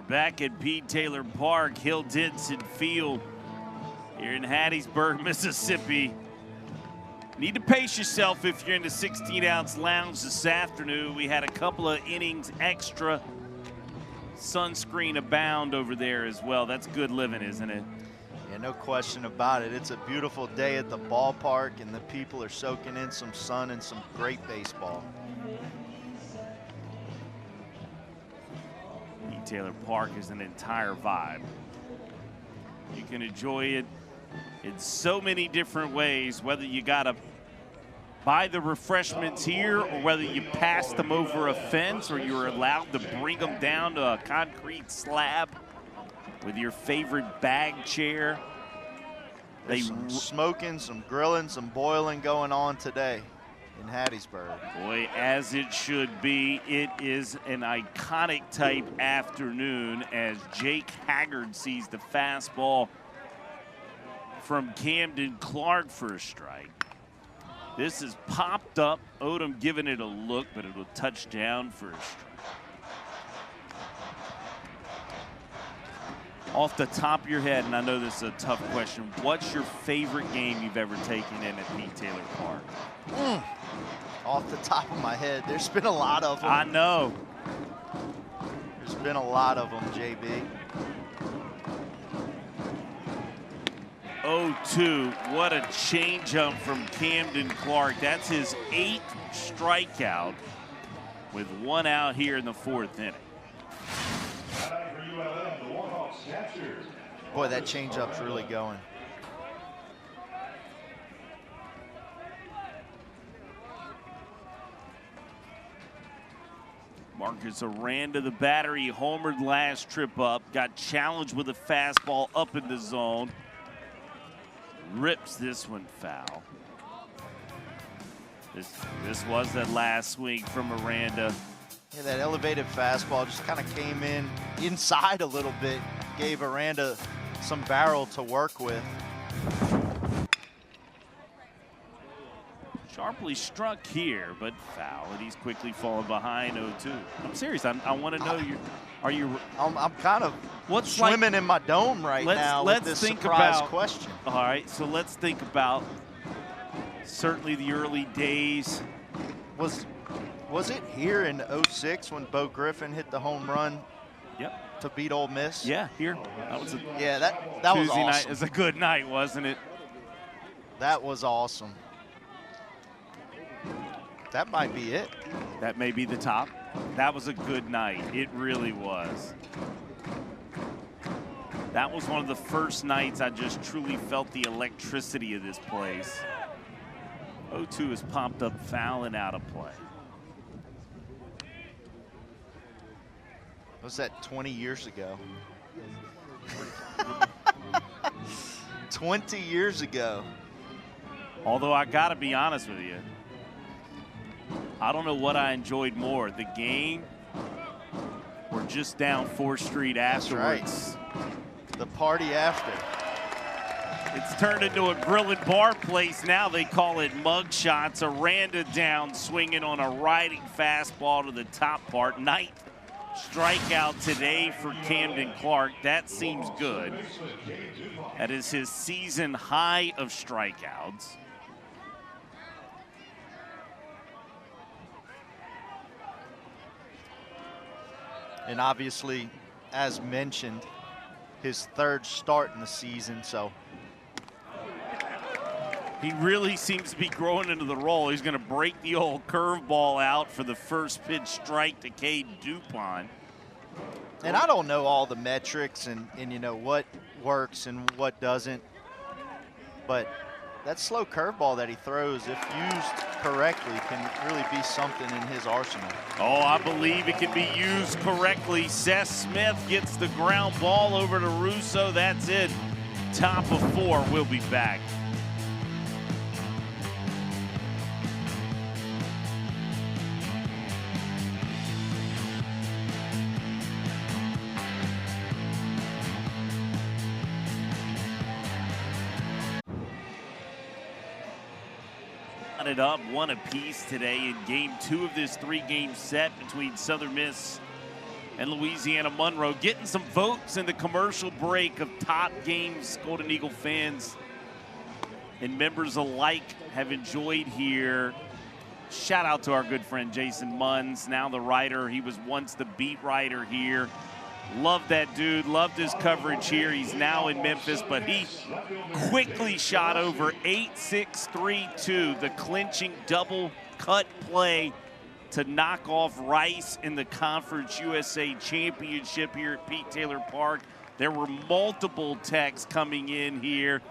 Back at Pete Taylor Park, Hill Denson Field here in Hattiesburg, Mississippi. Need to pace yourself if you're in the 16-ounce lounge this afternoon. We had a couple of innings extra. Sunscreen abound over there as well. That's good living, isn't it? Yeah, no question about it. It's a beautiful day at the ballpark, and the people are soaking in some sun and some great baseball. Taylor Park is an entire vibe. You can enjoy it in so many different ways, whether you gotta buy the refreshments here or whether you pass them over a fence or you're allowed to bring them down to a concrete slab with your favorite bag chair. There's some smoking, some grilling, some boiling going on today in Hattiesburg. Boy, as it should be. It is an iconic type afternoon as Jake Haggard sees the fastball from Camden Clark for a strike. This is popped up. Odom giving it a look, but it'll touch down for a strike. Off the top of your head, and I know this is a tough question, what's your favorite game you've ever taken in at Pete Taylor Park? Off the top of my head, there's been a lot of them. I know. There's been a lot of them, JB. 0-2, what a changeup from Camden Clark. That's his 8th strikeout with 1 out here in the 4th inning. Boy, that changeup's really going. Marcus Aranda, the battery, homered last trip up, got challenged with a fastball up in the zone. Rips this one foul. This was that last swing from Aranda. Yeah, that elevated fastball just kind of came in inside a little bit, gave Aranda some barrel to work with. Sharply struck here, but foul, and he's quickly fallen behind 0-2. I'm serious. I want to know I'm kind of swimming in my dome right now with this surprise question. All right, so let's think about certainly the early days. Was it here in 06 when Bo Griffin hit the home run? Yep. To beat Ole Miss? Yeah, here. That was that was awesome. Night. It was a good night, wasn't it? That was awesome. That might be it. That may be the top. That was a good night. It really was. That was one of the first nights I just truly felt the electricity of this place. 0-2 is popped up, foul and out of play. Was that 20 years ago? 20 years ago. Although I gotta be honest with you, I don't know what I enjoyed more, the game or just down 4th Street afterwards. That's right. The party after. It's turned into a grill and bar place now. They call it mug shots. Aranda down, swinging on a riding fastball to the top part. Ninth strikeout today for Camden Clark. That seems good. That is his season high of strikeouts. And obviously, as mentioned, his 3rd start in the season, so. He really seems to be growing into the role. He's going to break the old curveball out for the first pitch strike to Cade Dupont. And I don't know all the metrics and you know what works and what doesn't, but that slow curveball that he throws, if used correctly, can really be something in his arsenal. Oh, I believe it can be used correctly. Seth Smith gets the ground ball over to Russo. That's it. Top of 4. We'll be back. It up 1 apiece today in game 2 of this 3-game set between Southern Miss and Louisiana Monroe. Getting some votes in the commercial break of top games Golden Eagle fans and members alike have enjoyed here. Shout out to our good friend Jason Munns, now the writer. He was once the beat writer here. Loved that dude, loved his coverage here. He's now in Memphis, but he quickly shot over 8-6-3-2, the clinching double cut play to knock off Rice in the Conference USA Championship here at Pete Taylor Park. There were multiple texts coming in here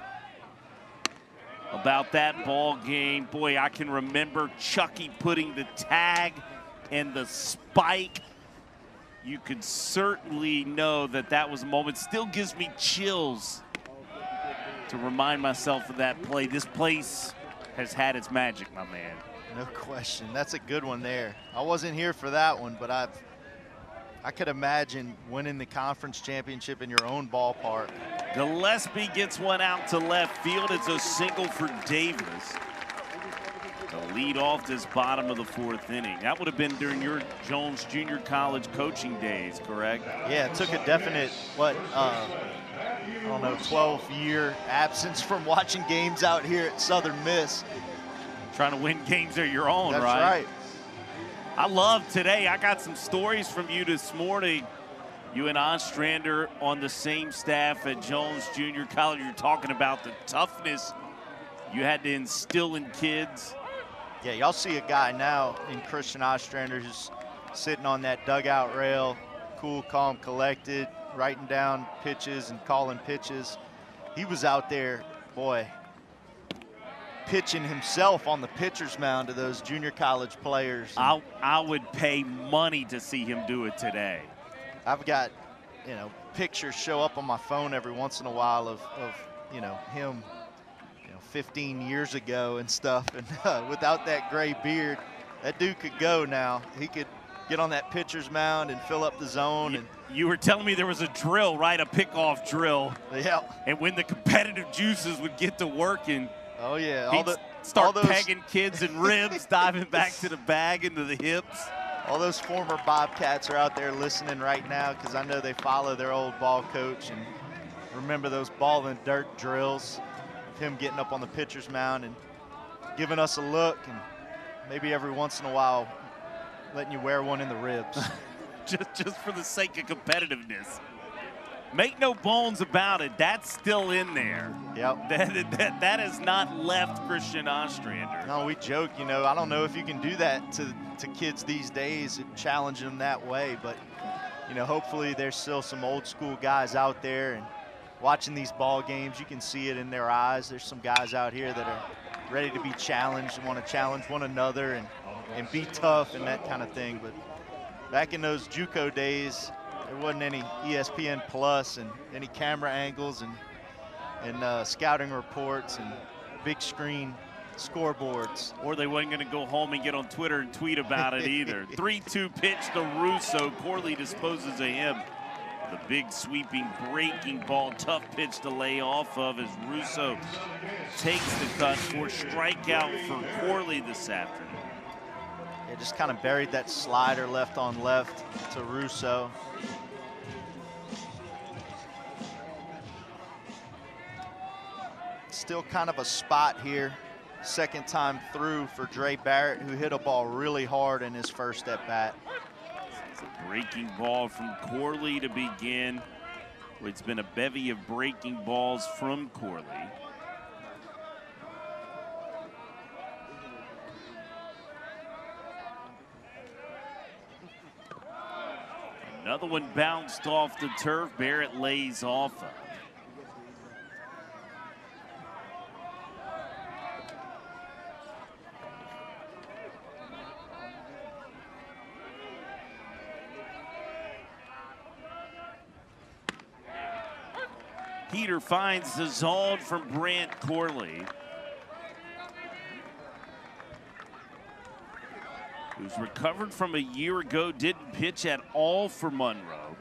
about that ball game. Boy, I can remember Chucky putting the tag and the spike. You could certainly know that that was a moment. Still gives me chills to remind myself of that play. This place has had its magic, my man. No question. That's a good one there. I wasn't here for that one, but I could imagine winning the conference championship in your own ballpark. Gillespie gets one out to left field. It's a single for Davis. The lead off this bottom of the 4th inning. That would have been during your Jones Junior College coaching days, correct? Yeah, it took a definite, I don't know, 12-year absence from watching games out here at Southern Miss. Trying to win games of your own, That's right? right. I love today. I got some stories from you this morning. You and Ostrander on the same staff at Jones Junior College. You're talking about the toughness you had to instill in kids. Yeah, y'all see a guy now in Christian Ostrander who's sitting on that dugout rail, cool, calm, collected, writing down pitches and calling pitches. He was out there, boy, pitching himself on the pitcher's mound to those junior college players. I would pay money to see him do it today. I've got, pictures show up on my phone every once in a while of him, 15 years ago and stuff. And without that gray beard, that dude could go now. He could get on that pitcher's mound and fill up the zone. And you were telling me there was a drill, right? A pickoff drill. Yeah. And when the competitive juices would get to working, oh yeah, he'd start pegging kids in ribs, diving back to the bag, into the hips. All those former Bobcats are out there listening right now because I know they follow their old ball coach and remember those ball and dirt drills of him getting up on the pitcher's mound and giving us a look and maybe every once in a while letting you wear one in the ribs. just for the sake of competitiveness. Make no bones about it, that's still in there. Yep. That has not left Christian Ostrander. No, we joke, I don't know if you can do that to kids these days and challenge them that way, but, hopefully there's still some old school guys out there and watching these ball games, you can see it in their eyes. There's some guys out here that are ready to be challenged and want to challenge one another and be tough and that kind of thing. But back in those JUCO days, there wasn't any ESPN Plus and any camera angles and scouting reports and big screen scoreboards. Or they wasn't going to go home and get on Twitter and tweet about it either. 3-2 pitch to Russo. Corley disposes of him. The big sweeping breaking ball, tough pitch to lay off of as Russo takes the cut for strikeout for Corley this afternoon. Yeah, just kind of buried that slider left on left to Russo. Still kind of a spot here. Second time through for Dre Barrett, who hit a ball really hard in his first at bat. It's a breaking ball from Corley to begin. It's been a bevy of breaking balls from Corley. Another one bounced off the turf. Barrett lays off of. Peter finds the zone from Brant Corley, who's recovered from a year ago, didn't pitch at all for Monroe.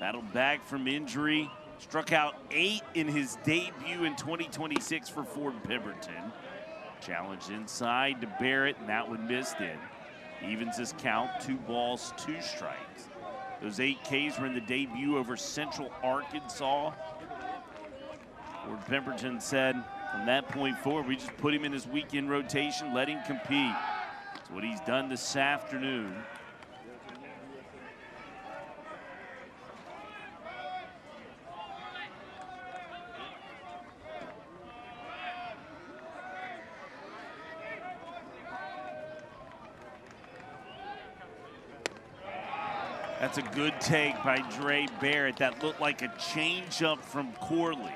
Battled back from injury, struck out 8 in his debut in 2026 for Ford Pemberton. Challenged inside to Barrett, and that one missed in. Evens his count, 2 balls, 2 strikes. Those 8 Ks were in the debut over Central Arkansas. Ford Pemberton said from that point forward, we just put him in his weekend rotation, let him compete. That's what he's done this afternoon. That's a good take by Dre Barrett. That looked like a changeup from Corley.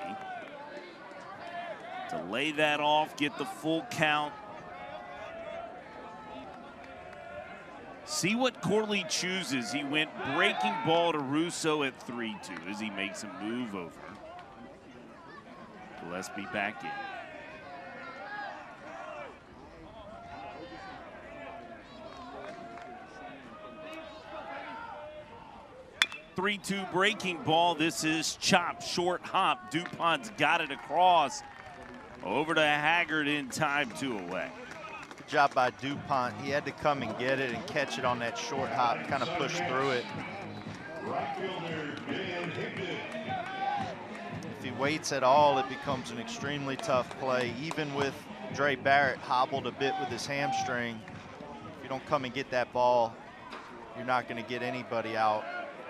To lay that off, get the full count. See what Corley chooses. He went breaking ball to Russo at 3-2 as he makes a move over. Gillespie back in. .3-2 breaking ball. This is chop, short hop. DuPont's got it across. Over to Haggard in time, 2 away. Good job by DuPont. He had to come and get it and catch it on that short hop, kind of push through it. If he waits at all, it becomes an extremely tough play. Even with Dre Barrett hobbled a bit with his hamstring, if you don't come and get that ball, you're not going to get anybody out.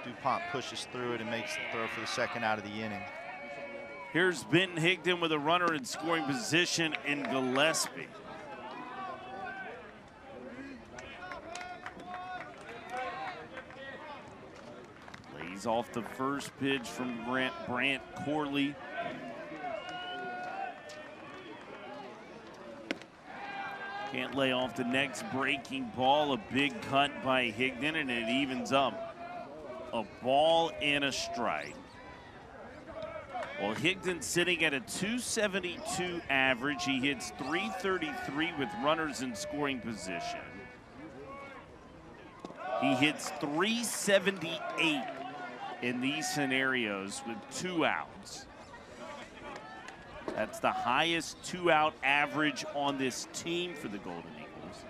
DuPont pushes through it and makes the throw for the second out of the inning. Here's Benton Higdon with a runner in scoring position in Gillespie. Lays off the first pitch from Brant Corley. Can't lay off the next breaking ball. A big cut by Higdon, and it evens up. A ball and a strike. Well, Higdon sitting at a 272 average. He hits 333 with runners in scoring position. He hits 378 in these scenarios with 2 outs. That's the highest 2-out average on this team for the Golden Eagles.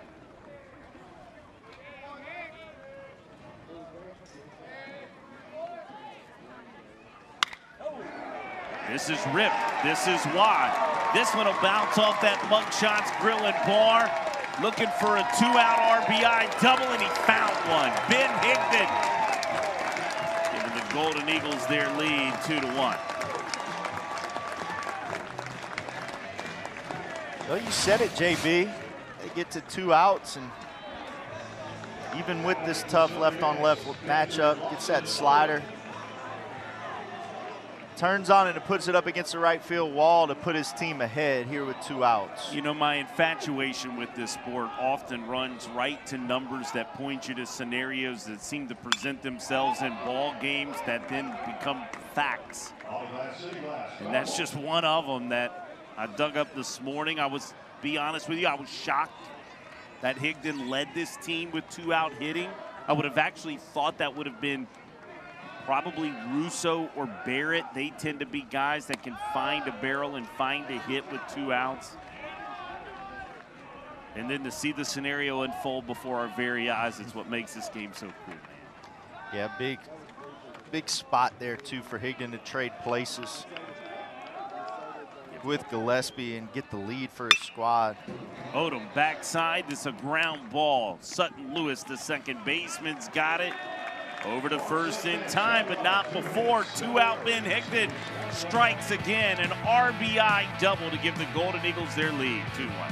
This is ripped. This is wide. This one will bounce off that Mugshots Grill and Bar. Looking for a 2-out RBI double, and he found one. Ben Higdon giving the Golden Eagles their lead 2-1. Well, you said it, JB. They get to 2 outs, and even with this tough left-on-left matchup, gets that slider. Turns on it and puts it up against the right field wall to put his team ahead here with 2 outs. You know, my infatuation with this sport often runs right to numbers that point you to scenarios that seem to present themselves in ball games that then become facts. And that's just one of them that I dug up this morning. Be honest with you, I was shocked that Higdon led this team with 2-out hitting. I would have actually thought that would have been probably Russo or Barrett. They tend to be guys that can find a barrel and find a hit with 2 outs. And then to see the scenario unfold before our very eyes is what makes this game so cool, man. Yeah, big spot there, too, for Higdon to trade places with Gillespie and get the lead for his squad. Odom backside. This is a ground ball. Sutton Lewis, the second baseman's got it. Over to first in time, but not before. 2-out Ben Higdon strikes again. An RBI double to give the Golden Eagles their lead, 2-1.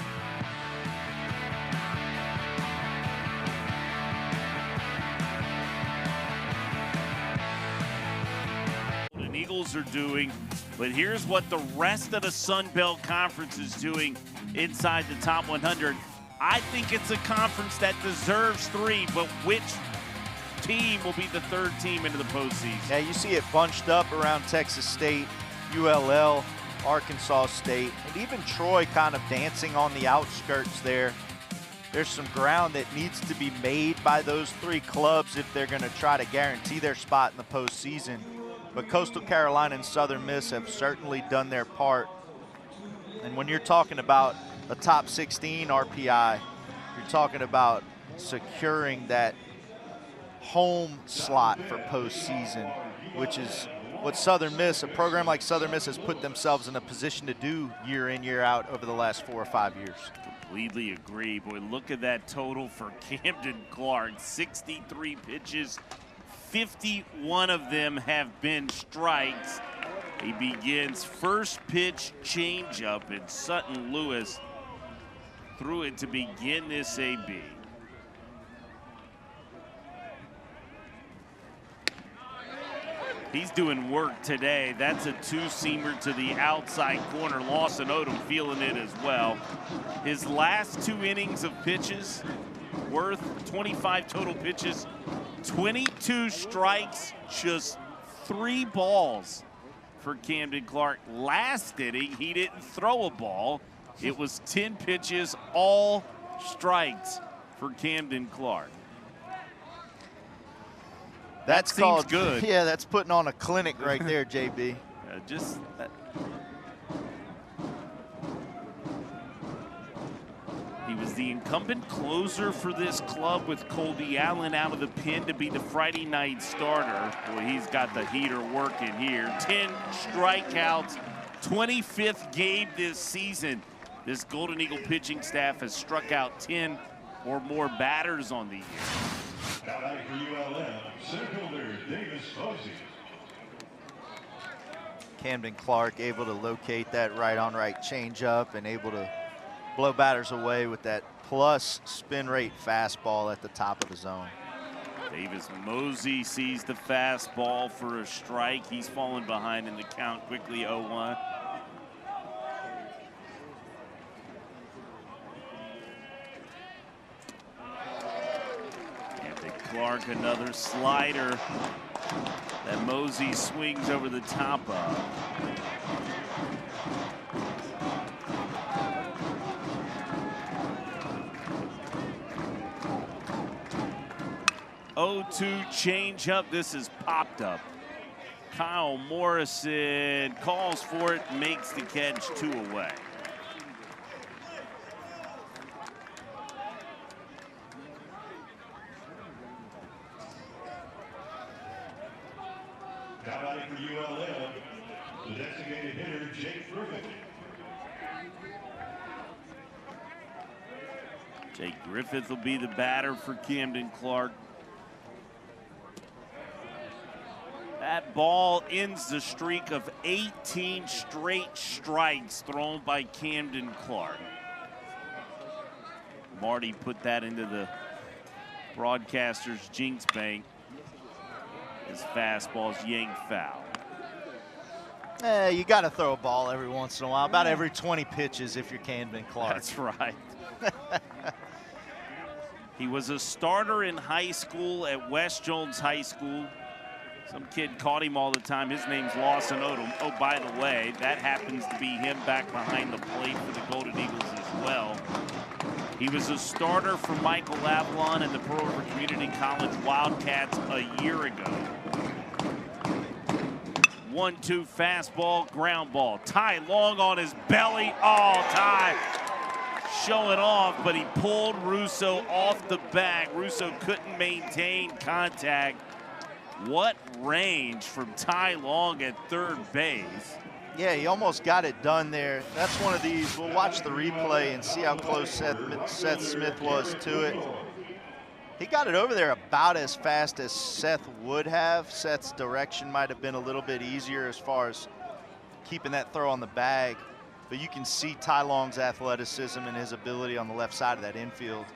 Golden Eagles are doing, but here's what the rest of the Sun Belt Conference is doing inside the top 100. I think it's a conference that deserves 3, but which team will be the 3rd team into the postseason? Yeah, you see it bunched up around Texas State, ULL, Arkansas State, and even Troy kind of dancing on the outskirts there. There's some ground that needs to be made by those 3 clubs if they're going to try to guarantee their spot in the postseason. But Coastal Carolina and Southern Miss have certainly done their part. And when you're talking about a top 16 RPI, you're talking about securing that home slot for postseason, which is what Southern Miss, a program like Southern Miss, has put themselves in a position to do year in, year out over the last 4 or 5 years. Completely agree. Boy, look at that total for Camden Clark. 63 pitches, 51 of them have been strikes. He begins first pitch changeup, and Sutton Lewis threw it to begin this AB. He's doing work today. That's a 2-seamer to the outside corner. Lawson Odom feeling it as well. His last 2 innings of pitches, worth 25 total pitches, 22 strikes, just 3 balls for Camden Clark. Last inning, he didn't throw a ball. It was 10 pitches, all strikes for Camden Clark. That's seems called good. Yeah, that's putting on a clinic right there, JB. Just that. He was the incumbent closer for this club with Colby Allen out of the pen to be the Friday night starter. Boy, he's got the heater working here. 10 strikeouts, 25th game this season. This Golden Eagle pitching staff has struck out 10 or more batters on the year. Now for ULM, center fielder Davis Posey. Camden Clark able to locate that right-on-right changeup and able to blow batters away with that plus spin rate fastball at the top of the zone. Davis Mosey sees the fastball for a strike. He's fallen behind in the count quickly, 0-1. Clark, another slider that Mosey swings over the top of. Oh-2 changeup. This is popped up. Kyle Morrison calls for it, makes the catch, 2 away. Now batting for ULM, the designated hitter, Jake Griffith. Jake Griffith will be the batter for Camden Clark. That ball ends the streak of 18 straight strikes thrown by Camden Clark. Marty put that into the broadcaster's jinx bank. His fastball's yanked foul. You got to throw a ball every once in a while, about every 20 pitches if you're Camden Clark. That's right. He was a starter in high school at West Jones High School. Some kid caught him all the time. His name's Lawson Odom. Oh, by the way, that happens to be him back behind the plate for the Golden Eagles as well. He was a starter for Michael Avalon and the Pearl River Community College Wildcats a year ago. 1-2 fastball, ground ball. Ty Long on his belly. Oh, Ty showing off, but he pulled Russo off the bag. Russo couldn't maintain contact. What range from Ty Long at third base. Yeah, he almost got it done there. That's one of these. We'll watch the replay and see how close Seth Smith was to it. He got it over there about as fast as Seth would have. Seth's direction might have been a little bit easier as far as keeping that throw on the bag. But you can see Ty Long's athleticism and his ability on the left side of that infield.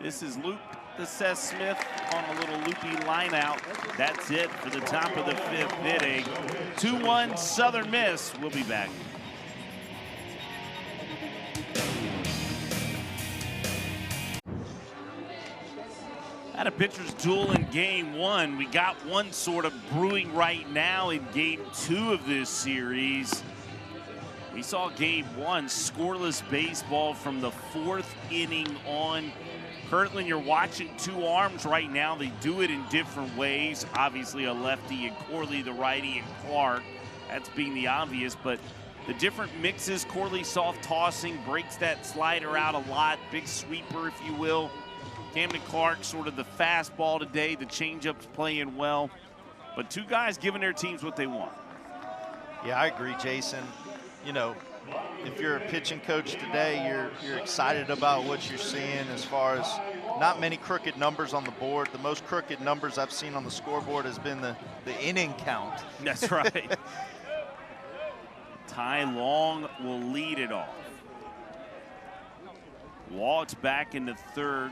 This is Luke to Seth Smith on a little loopy line out. That's it for the top of the 5th inning. 2-1 Southern Miss. We'll be back. Had a pitcher's duel in game 1. We got one sort of brewing right now in game 2 of this series. We saw game 1, scoreless baseball from the 4th inning on. Currently, you're watching 2 arms right now. They do it in different ways. Obviously, a lefty and Corley, the righty, and Clark. That's being the obvious, but the different mixes. Corley soft tossing, breaks that slider out a lot. Big sweeper, if you will. Camden Clark, sort of the fastball today. The changeup's playing well. But 2 guys giving their teams what they want. Yeah, I agree, Jason. You know, if you're a pitching coach today, you're excited about what you're seeing as far as not many crooked numbers on the board. The most crooked numbers I've seen on the scoreboard has been the inning count. That's right. Ty Long will lead it off. Walks back into third.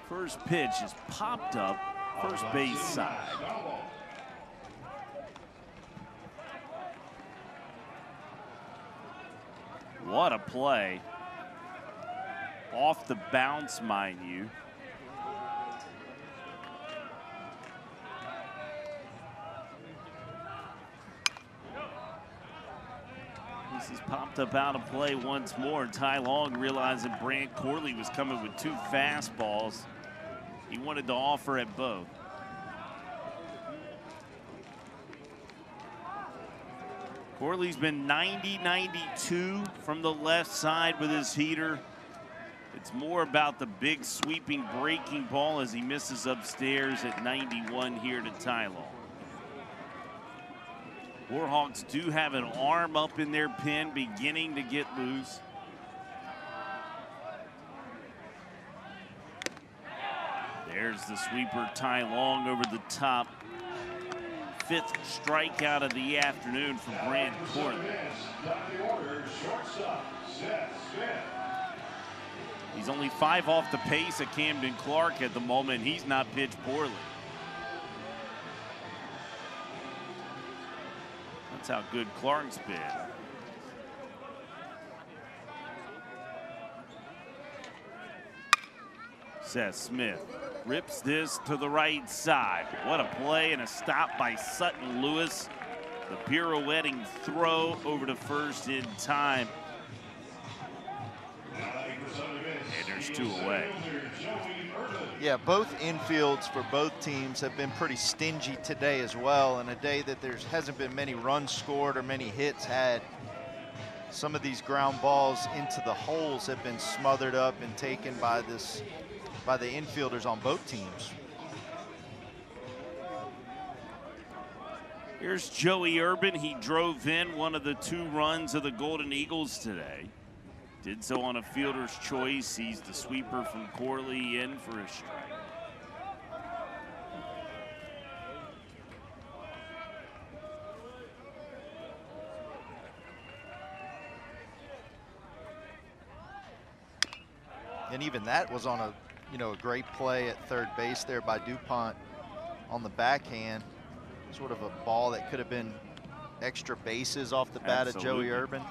First pitch is popped up, first base side. What a play. Off the bounce, mind you. This is popped up out of play once more. Ty Long realizing Brant Corley was coming with 2 fastballs. He wanted to offer at both. Corley's been 90-92 from the left side with his heater. It's more about the big sweeping breaking ball as he misses upstairs at 91 here to Ty Long. Warhawks do have an arm up in their pen, beginning to get loose. There's the sweeper, Ty Long over the top. 5th strikeout of the afternoon for Brant Corley. He's only 5 off the pace of Camden Clark at the moment. He's not pitched poorly. That's how good Clark's been. Seth Smith rips this to the right side. What a play and a stop by Sutton Lewis. The pirouetting throw over to first in time. And there's 2 away. Yeah, both infields for both teams have been pretty stingy today as well. And a day that there hasn't been many runs scored or many hits had. Some of these ground balls into the holes have been smothered up and taken by the infielders on both teams. Here's Joey Urban. He drove in one of the 2 runs of the Golden Eagles today. Did so on a fielder's choice. He's the sweeper from Corley in for a strike. And even that was on a great play at third base there by DuPont on the backhand. Sort of a ball that could have been extra bases off the bat of Joey Urban.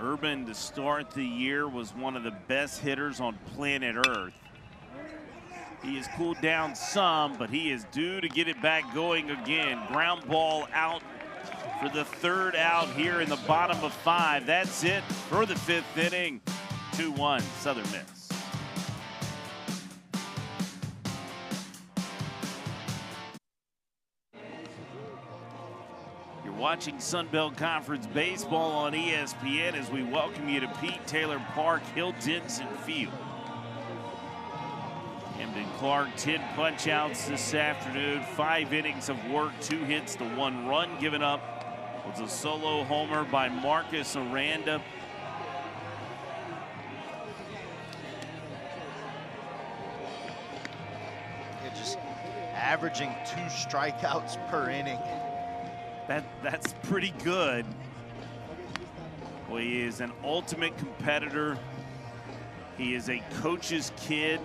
Urban to start the year was one of the best hitters on planet Earth. He has cooled down some, but he is due to get it back going again. Ground ball out for the 3rd out here in the bottom of 5. That's it for the 5th inning. 2-1 Southern Miss. You're watching Sunbelt Conference Baseball on ESPN as we welcome you to Pete Taylor Park, Hill Denson Field. Camden Clark, 10 punch-outs this afternoon, 5 innings of work, 2 hits to 1 run given up. Was a solo homer by Marcus Aranda. Just averaging 2 strikeouts per inning. That's pretty good. Well, he is an ultimate competitor. He is a coach's kid.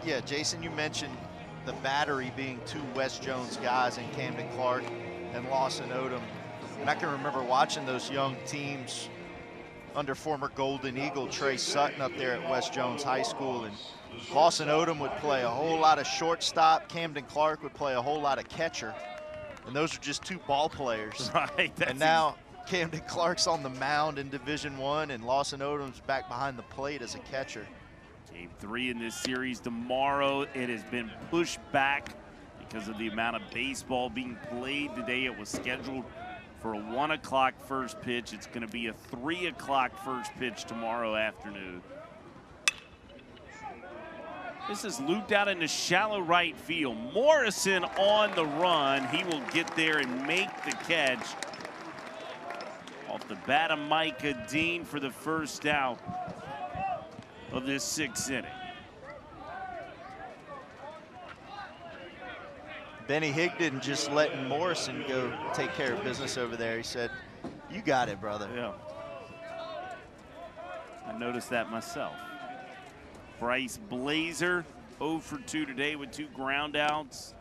Yeah, Jason, you mentioned the battery being 2 West Jones guys in Camden Clark and Lawson Odom. And I can remember watching those young teams under former Golden Eagle Trey Sutton up there at West Jones High School. And Lawson Odom would play a whole lot of shortstop. Camden Clark would play a whole lot of catcher. And those are just 2 ball players. Right. And now Camden Clark's on the mound in Division I, and Lawson Odom's back behind the plate as a catcher. Game 3 in this series tomorrow. It has been pushed back because of the amount of baseball being played today. It was scheduled for a 1 o'clock first pitch. It's going to be a 3 o'clock first pitch tomorrow afternoon. This is looped out into shallow right field. Morrison on the run. He will get there and make the catch. Off the bat of Micah Dean for the first out of this 6th inning. Benny Higdon just letting Morrison go take care of business over there. He said, "You got it, brother." Yeah. I noticed that myself. Bryce Blazer 0 for 2 today with 2 ground outs.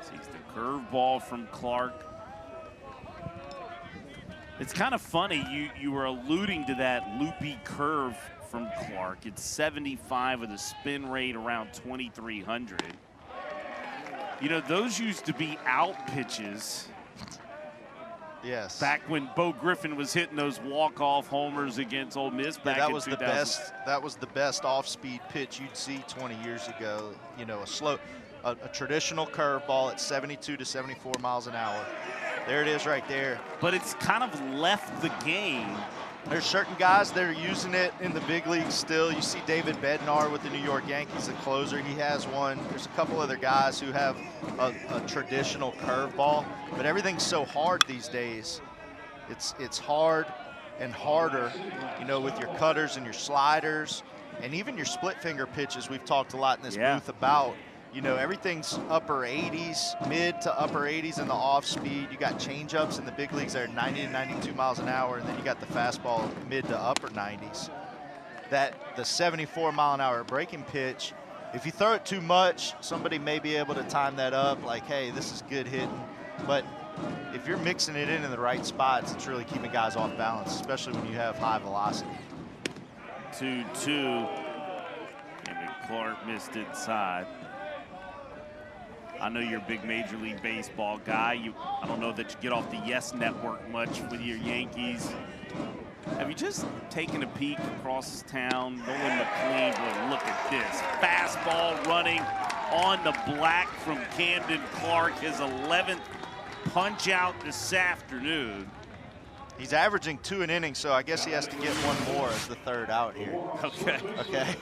Sees the curveball from Clark. It's kind of funny, you were alluding to that loopy curve from Clark. It's 75 with a spin rate around 2,300. You know, those used to be out pitches. Yes. Back when Bo Griffin was hitting those walk-off homers against Ole Miss back in 2000. That was the best off-speed pitch you'd see 20 years ago. You know, a traditional curveball at 72 to 74 miles an hour. There it is right there. But it's kind of left the game. There's certain guys that are using it in the big leagues still. You see David Bednar with the New York Yankees, the closer. He has one. There's a couple other guys who have a traditional curveball, but everything's so hard these days. It's hard and harder, you know, with your cutters and your sliders and even your split finger pitches. We've talked a lot in this booth about. You know, everything's upper 80s, mid to upper 80s in the off speed. You got change-ups in the big leagues that are 90 to 92 miles an hour, and then you got the fastball mid to upper 90s. The 74 mile an hour breaking pitch, if you throw it too much, somebody may be able to time that up like, hey, this is good hitting. But if you're mixing it in the right spots, it's really keeping guys off balance, especially when you have high velocity. 2-2. Camden Clark missed inside. I know you're a big Major League Baseball guy. I don't know that you get off the Yes Network much with your Yankees. Have you just taken a peek across town? Nolan McLean, boy, look at this. Fastball running on the black from Camden Clark, his 11th punch out this afternoon. He's averaging 2 an inning, so I guess he has to get one more as the third out here. Okay. Okay.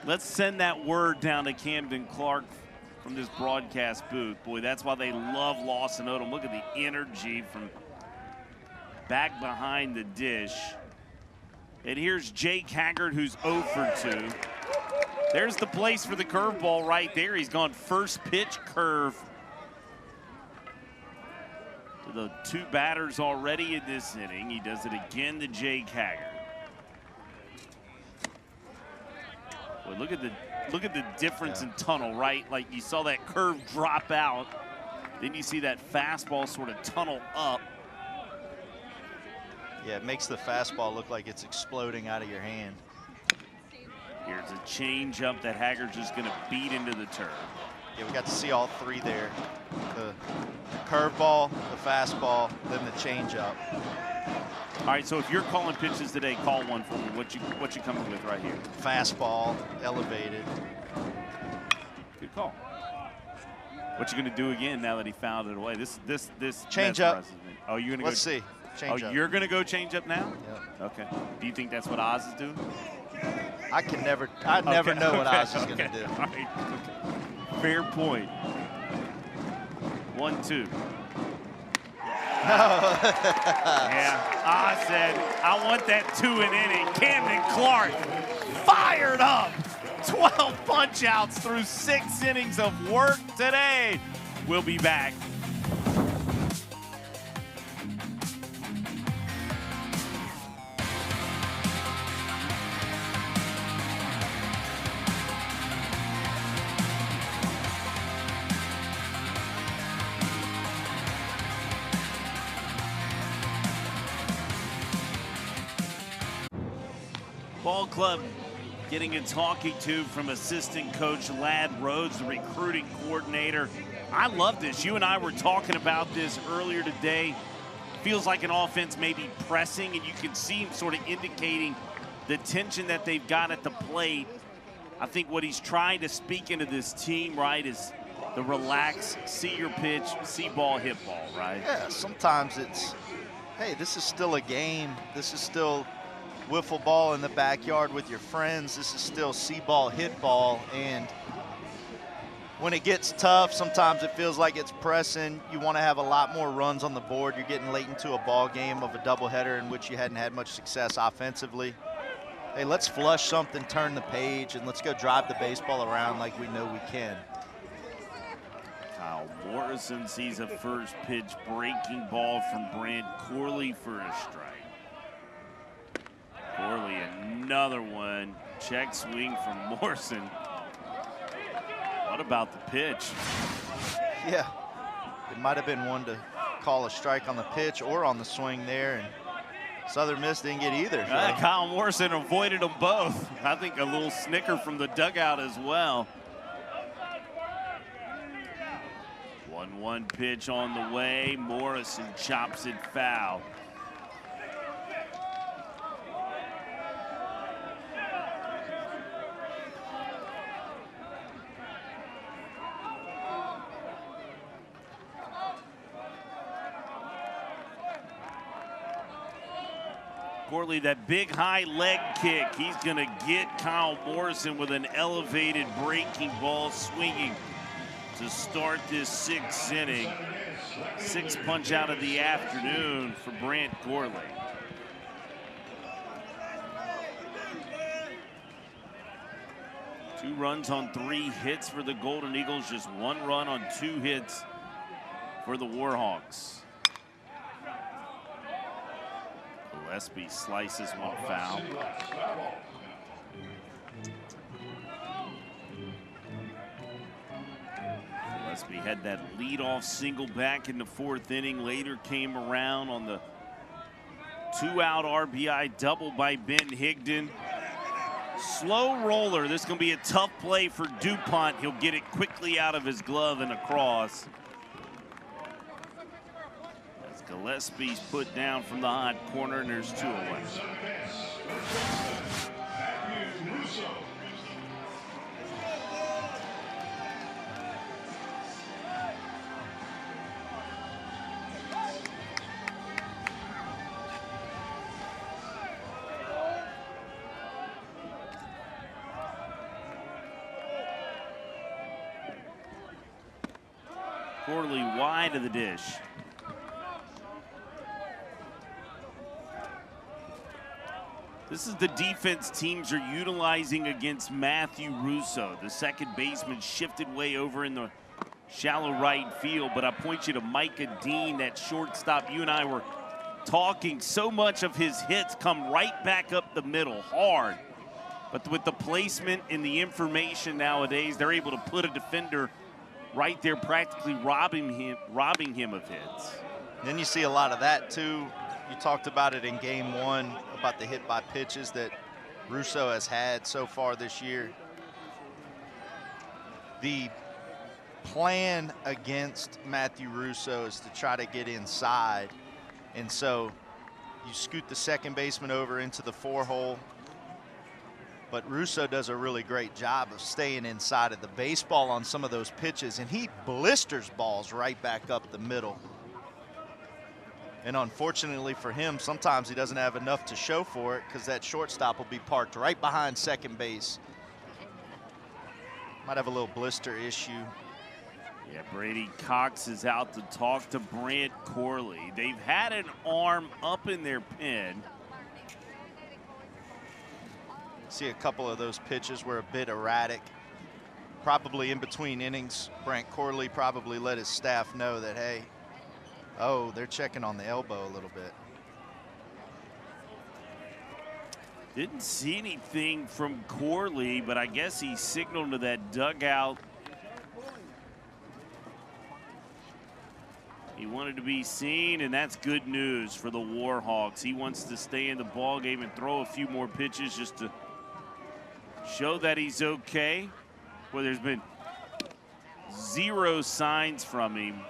Let's send that word down to Camden Clark from this broadcast booth. Boy, that's why they love Lawson Odom. Look at the energy from back behind the dish. And here's Jake Haggard, who's 0 for 2. There's the place for the curveball right there. He's gone first pitch curve. The 2 batters already in this inning. He does it again to Jake Haggard. Boy, look at the difference in tunnel, right? Like you saw that curve drop out. Then you see that fastball sort of tunnel up. Yeah, it makes the fastball look like it's exploding out of your hand. Here's a changeup that Haggard's just going to beat into the turf. Yeah, we got to see all 3 there. The curveball, the fastball, then the changeup. All right, so if you're calling pitches today, call one for me. What you coming with right here? Fastball, elevated. Good call. What you going to do again now that he fouled it away? This changeup. Oh, you're going to go. Let's see. Oh, you're going to go change up now? Yep. Okay. Do you think that's what Oz is doing? I never know what Oz is going to do. All right. Okay. Fair point. 1-2. Yeah, Oz said, I want that 2 an inning. Camden Clark fired up. 12 punch outs through 6 innings of work today. We'll be back. Ball club getting a talking to from assistant coach Ladd Rhodes, the recruiting coordinator. I love this. You and I were talking about this earlier today. Feels like an offense maybe pressing, and you can see him sort of indicating the tension that they've got at the plate. I think what he's trying to speak into this team, right, is the relax, see your pitch, see ball, hit ball, right? Yeah, sometimes it's, hey, this is still a game. This is still wiffle ball in the backyard with your friends. This is still see ball, hit ball. And when it gets tough, sometimes it feels like it's pressing. You want to have a lot more runs on the board. You're getting late into a ball game of a doubleheader in which you hadn't had much success offensively. Hey, let's flush something, turn the page, and let's go drive the baseball around like we know we can. Kyle Morrison sees a first pitch breaking ball from Brant Corley for a strike. Corley, another one. Check swing from Morrison. What about the pitch? Yeah, it might have been one to call a strike on the pitch or on the swing there, and Southern Miss didn't get either. So. Kyle Morrison avoided them both. I think a little snicker from the dugout as well. 1-1 pitch on the way. Morrison chops it foul. Corley, that big high leg kick. He's going to get Kyle Morrison with an elevated breaking ball swinging to start this 6th inning. 6th punch out of the afternoon for Brant Corley. Two runs on 3 hits for the Golden Eagles, just 1 run on 2 hits for the Warhawks. Gillespie slices one foul. Gillespie had that leadoff single back in the 4th inning. Later came around on the 2-out RBI double by Ben Higdon. Slow roller. This is going to be a tough play for DuPont. He'll get it quickly out of his glove and across. As Gillespie's put down from the hot corner, and there's 2 away. Corley wide of the dish. This is the defense teams are utilizing against Matthew Russo. The second baseman shifted way over in the shallow right field, but I point you to Micah Dean, that shortstop. You and I were talking, so much of his hits come right back up the middle, hard. But with the placement and the information nowadays, they're able to put a defender right there, practically robbing him of hits. Then you see a lot of that too. You talked about it in game 1 about the hit by pitches that Russo has had so far this year. The plan against Matthew Russo is to try to get inside, and so you scoot the second baseman over into the 4-hole. But Russo does a really great job of staying inside of the baseball on some of those pitches, and he blisters balls right back up the middle. And unfortunately for him, sometimes he doesn't have enough to show for it because that shortstop will be parked right behind second base. Might have a little blister issue. Yeah, Brady Cox is out to talk to Brant Corley. They've had an arm up in their pen. See a couple of those pitches were a bit erratic. Probably in between innings, Brant Corley probably let his staff know that, hey, oh, they're checking on the elbow a little bit. Didn't see anything from Corley, but I guess he signaled to that dugout. He wanted to be seen, and that's good news for the Warhawks. He wants to stay in the ballgame and throw a few more pitches just to show that he's okay. Well, there's been 0 signs from him.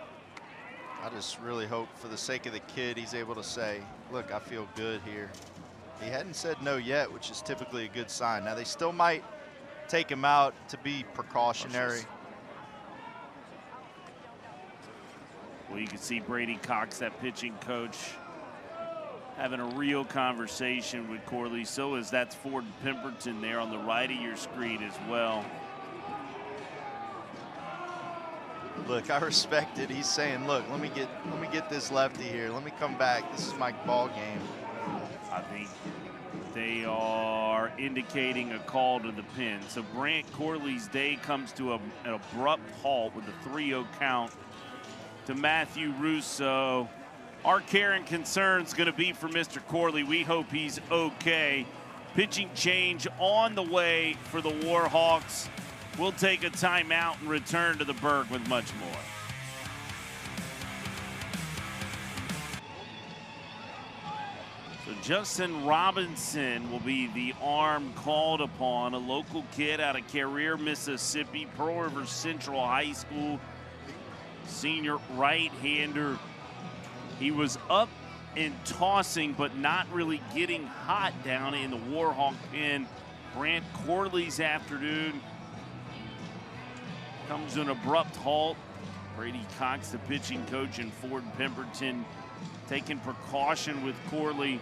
I just really hope for the sake of the kid he's able to say, look, I feel good here. He hadn't said no yet, which is typically a good sign. Now, they still might take him out to be precautionary. Well, you can see Brady Cox, that pitching coach, having a real conversation with Corley. So is that's Ford Pemberton there on the right of your screen as well. Look, I respect it. He's saying, look, let me get this lefty here. Let me come back. This is my ball game. I think they are indicating a call to the pen. So Brant Corley's day comes to an abrupt halt with a 3-0 count to Matthew Russo. Our care and concern is going to be for Mr. Corley. We hope he's okay. Pitching change on the way for the Warhawks. We'll take a timeout and return to the Berg with much more. So Justin Robinson will be the arm called upon, a local kid out of Carrier, Mississippi, Pearl River Central High School, senior right-hander. He was up and tossing, but not really getting hot down in the Warhawk pen. Brant Corley's afternoon comes to an abrupt halt. Brady Cox, the pitching coach, and Ford Pemberton taking precaution with Corley.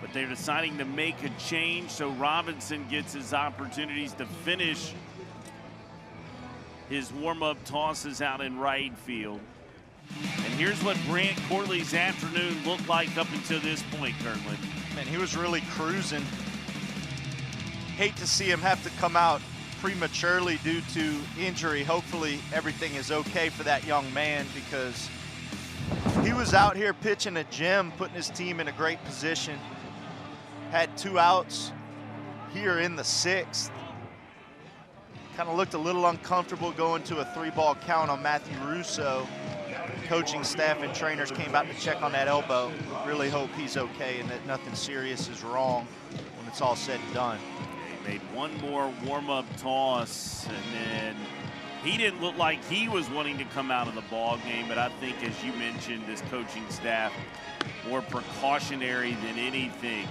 But they're deciding to make a change, so Robinson gets his opportunities to finish his warm-up tosses out in right field. And here's what Brant Corley's afternoon looked like up until this point, Kirtland. Man, he was really cruising. Hate to see him have to come out prematurely due to injury. Hopefully everything is okay for that young man, because he was out here pitching a gem, putting his team in a great position. Had 2 outs here in the 6th. kind of looked a little uncomfortable going to a 3-ball count on Matthew Russo. Coaching staff and trainers came out to check on that elbow. Really hope he's okay and that nothing serious is wrong when it's all said and done. He made one more warm-up toss, and then he didn't look like he was wanting to come out of the ball game, but I think, as you mentioned, this coaching staff more precautionary than anything.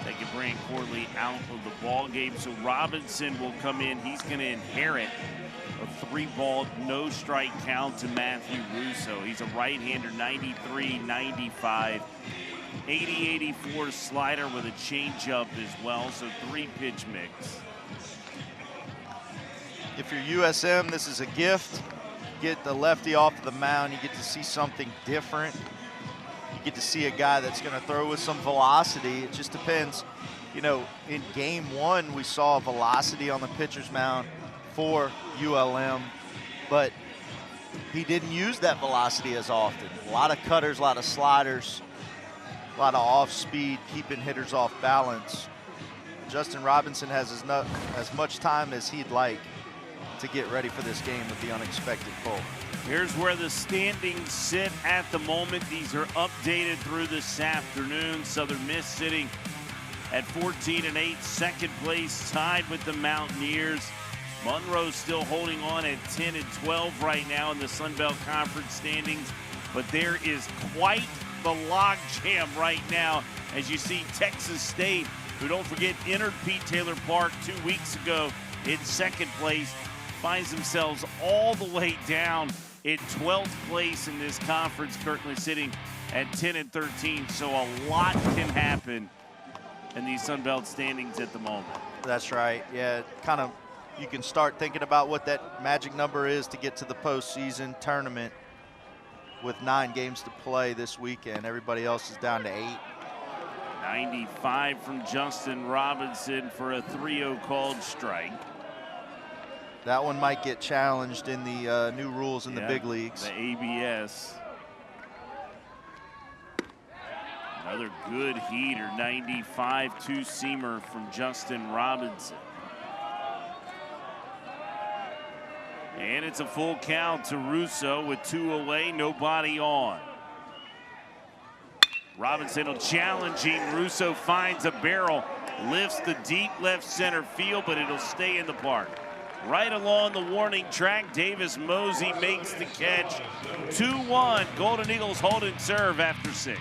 They can bring Corley out of the ball game. So Robinson will come in. He's going to inherit a 3-ball no-strike count to Matthew Russo. He's a right-hander, 93-95. 80-84 slider with a changeup as well. So 3-pitch mix. If you're USM, this is a gift. Get the lefty off of the mound. You get to see something different. You get to see a guy that's going to throw with some velocity. It just depends. You know, in game 1, we saw velocity on the pitcher's mound for ULM, but he didn't use that velocity as often. A lot of cutters, a lot of sliders, a lot of off-speed, keeping hitters off balance. Justin Robinson has as much time as he'd like to get ready for this game with the unexpected pull. Here's where the standings sit at the moment. These are updated through this afternoon. Southern Miss sitting at 14-8, second place, tied with the Mountaineers. Monroe still holding on at 10-12 right now in the Sun Belt Conference standings, but there is quite the log jam right now as you see Texas State, who, don't forget, entered Pete Taylor Park 2 weeks ago in second place, finds themselves all the way down in 12th place in this conference, currently sitting at 10-13. So a lot can happen in these Sun Belt standings at the moment. That's right. Yeah, kind of you can start thinking about what that magic number is to get to the postseason tournament with 9 games to play this weekend. Everybody else is down to 8. 95 from Justin Robinson for a 3-0 called strike. That one might get challenged in the new rules in the big leagues. The ABS. Another good heater, 95 two-seamer from Justin Robinson. And it's a full count to Russo with 2 away, nobody on. Robinson will challenge him. Russo finds a barrel, lifts the deep left center field, but it'll stay in the park. Right along the warning track, Davis Mosey makes the catch. 2-1, Golden Eagles hold and serve after 6.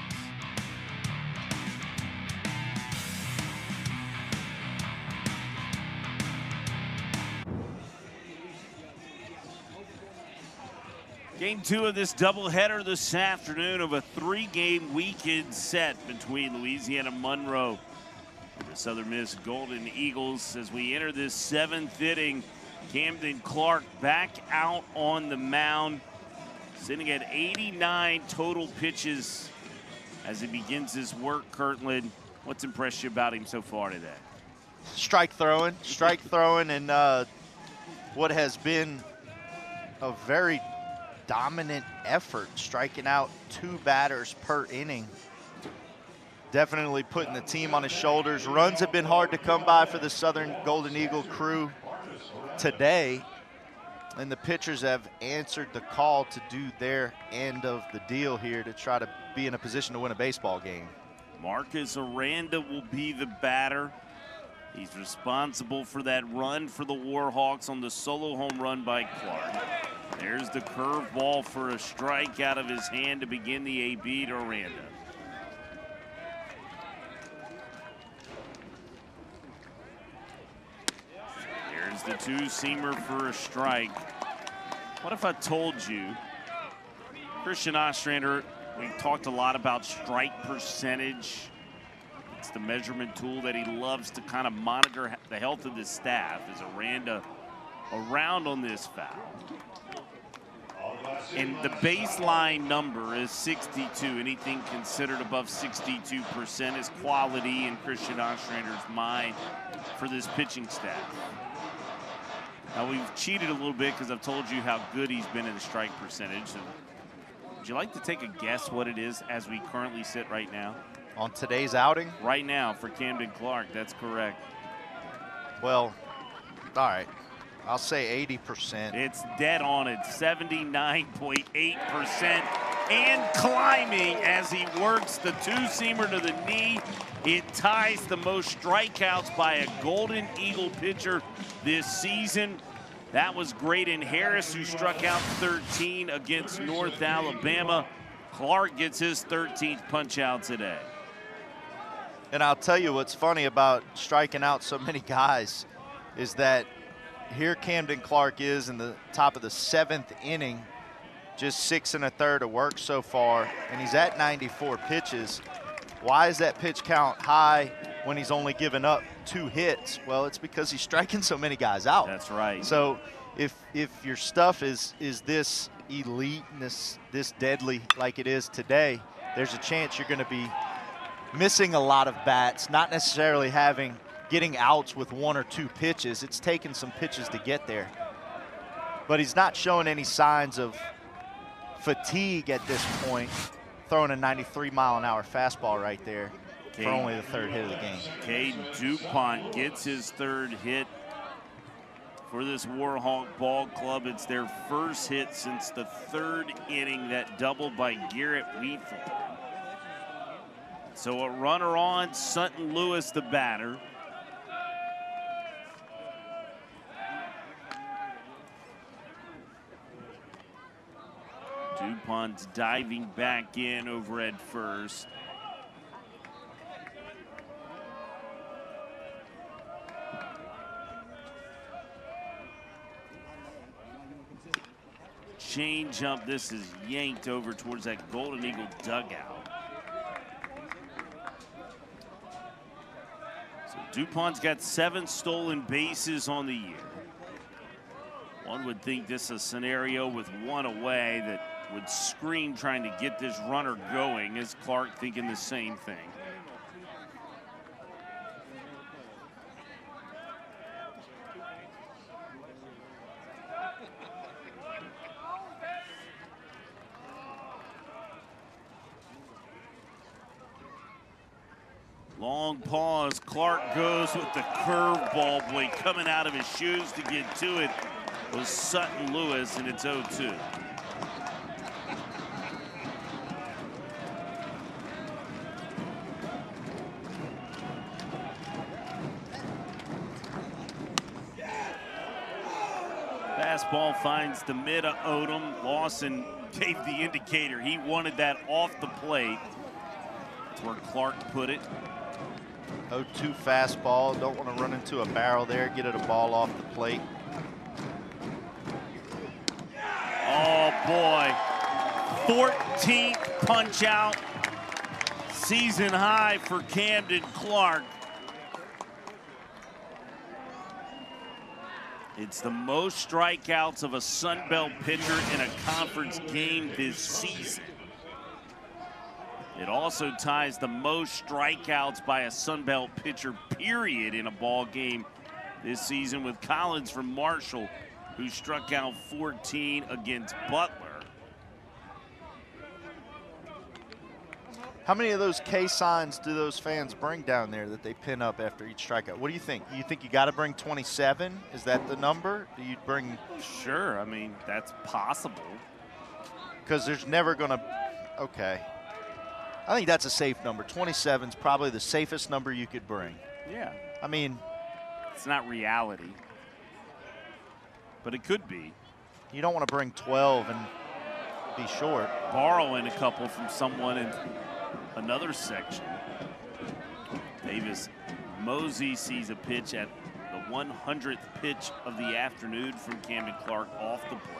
Game 2 of this doubleheader this afternoon of a 3-game weekend set between Louisiana Monroe and the Southern Miss Golden Eagles as we enter this 7th inning. Camden Clark back out on the mound, sitting at 89 total pitches as he begins his work. Kirtland, what's impressed you about him so far today? Strike throwing, and what has been a very dominant effort, striking out 2 batters per inning. Definitely putting the team on his shoulders. Runs have been hard to come by for the Southern Golden Eagle crew today, and the pitchers have answered the call to do their end of the deal here to try to be in a position to win a baseball game. Marcus Aranda will be the batter. He's responsible for that run for the Warhawks on the solo home run by Clark. There's the curveball for a strike out of his hand to begin the AB to Aranda. There's the 2-seamer for a strike. What if I told you, Christian Ostrander, we talked a lot about strike percentage. It's the measurement tool that he loves to kind of monitor the health of the staff. Is Aranda around on this foul? And the baseline number is 62. Anything considered above 62% is quality in Christian Ostrander's mind for this pitching staff. Now, we've cheated a little bit because I've told you how good he's been in the strike percentage. So would you like to take a guess what it is as we currently sit right now? On today's outing? Right now for Camden Clark, that's correct. Well, all right. I'll say 80%. It's dead on at 79.8% and climbing as he works the two-seamer to the knee. It ties the most strikeouts by a Golden Eagle pitcher this season. That was Graydon Harris, who struck out 13 against North Alabama. Clark gets his 13th punch out today. And I'll tell you what's funny about striking out so many guys is that here Camden Clark is in the top of the 7th inning, just 6 1/3 of work so far, and he's at 94 pitches. Why is that pitch count high when he's only given up 2 hits? Well, it's because he's striking so many guys out. That's right. So if your stuff is this elite and this deadly like it is today, there's a chance you're going to be missing a lot of bats, not necessarily getting outs with 1 or 2 pitches. It's taken some pitches to get there. But he's not showing any signs of fatigue at this point, throwing a 93-mile-an-hour fastball right there for only the 3rd hit of the game. Caden DuPont gets his 3rd hit for this Warhawk ball club. It's their first hit since the 3rd inning, that double by Garrett Wheatthorne. So a runner on, Sutton Lewis the batter. DuPont's diving back in over at first. Change up, this is yanked over towards that Golden Eagle dugout. So DuPont's got 7 stolen bases on the year. One would think this is a scenario with 1 away that would scream trying to get this runner going. Is Clark thinking the same thing? Long pause. Clark goes with the curveball. Boy, coming out of his shoes to get to it was Sutton Lewis, and it's 0-2. Fastball finds the mid of Odom. Lawson gave the indicator. He wanted that off the plate. That's where Clark put it. 0-2 fastball. Don't want to run into a barrel there. Get it a ball off the plate. Oh, boy. 14th punch out. Season high for Camden Clark. It's the most strikeouts of a Sun Belt pitcher in a conference game this season. It also ties the most strikeouts by a Sun Belt pitcher, period, in a ball game this season, with Collins from Marshall, who struck out 14 against Butler. How many of those K signs do those fans bring down there that they pin up after each strikeout? What do you think? You think you got to bring 27? Is that the number? Do you bring? Sure, I mean, that's possible. Because there's never going to, okay. I think that's a safe number. 27 is probably the safest number you could bring. Yeah. I mean, it's not reality, but it could be. You don't want to bring 12 and be short. Borrowing a couple from someone in another section. Davis Mosey sees a pitch at the 100th pitch of the afternoon from Camden Clark off the plate.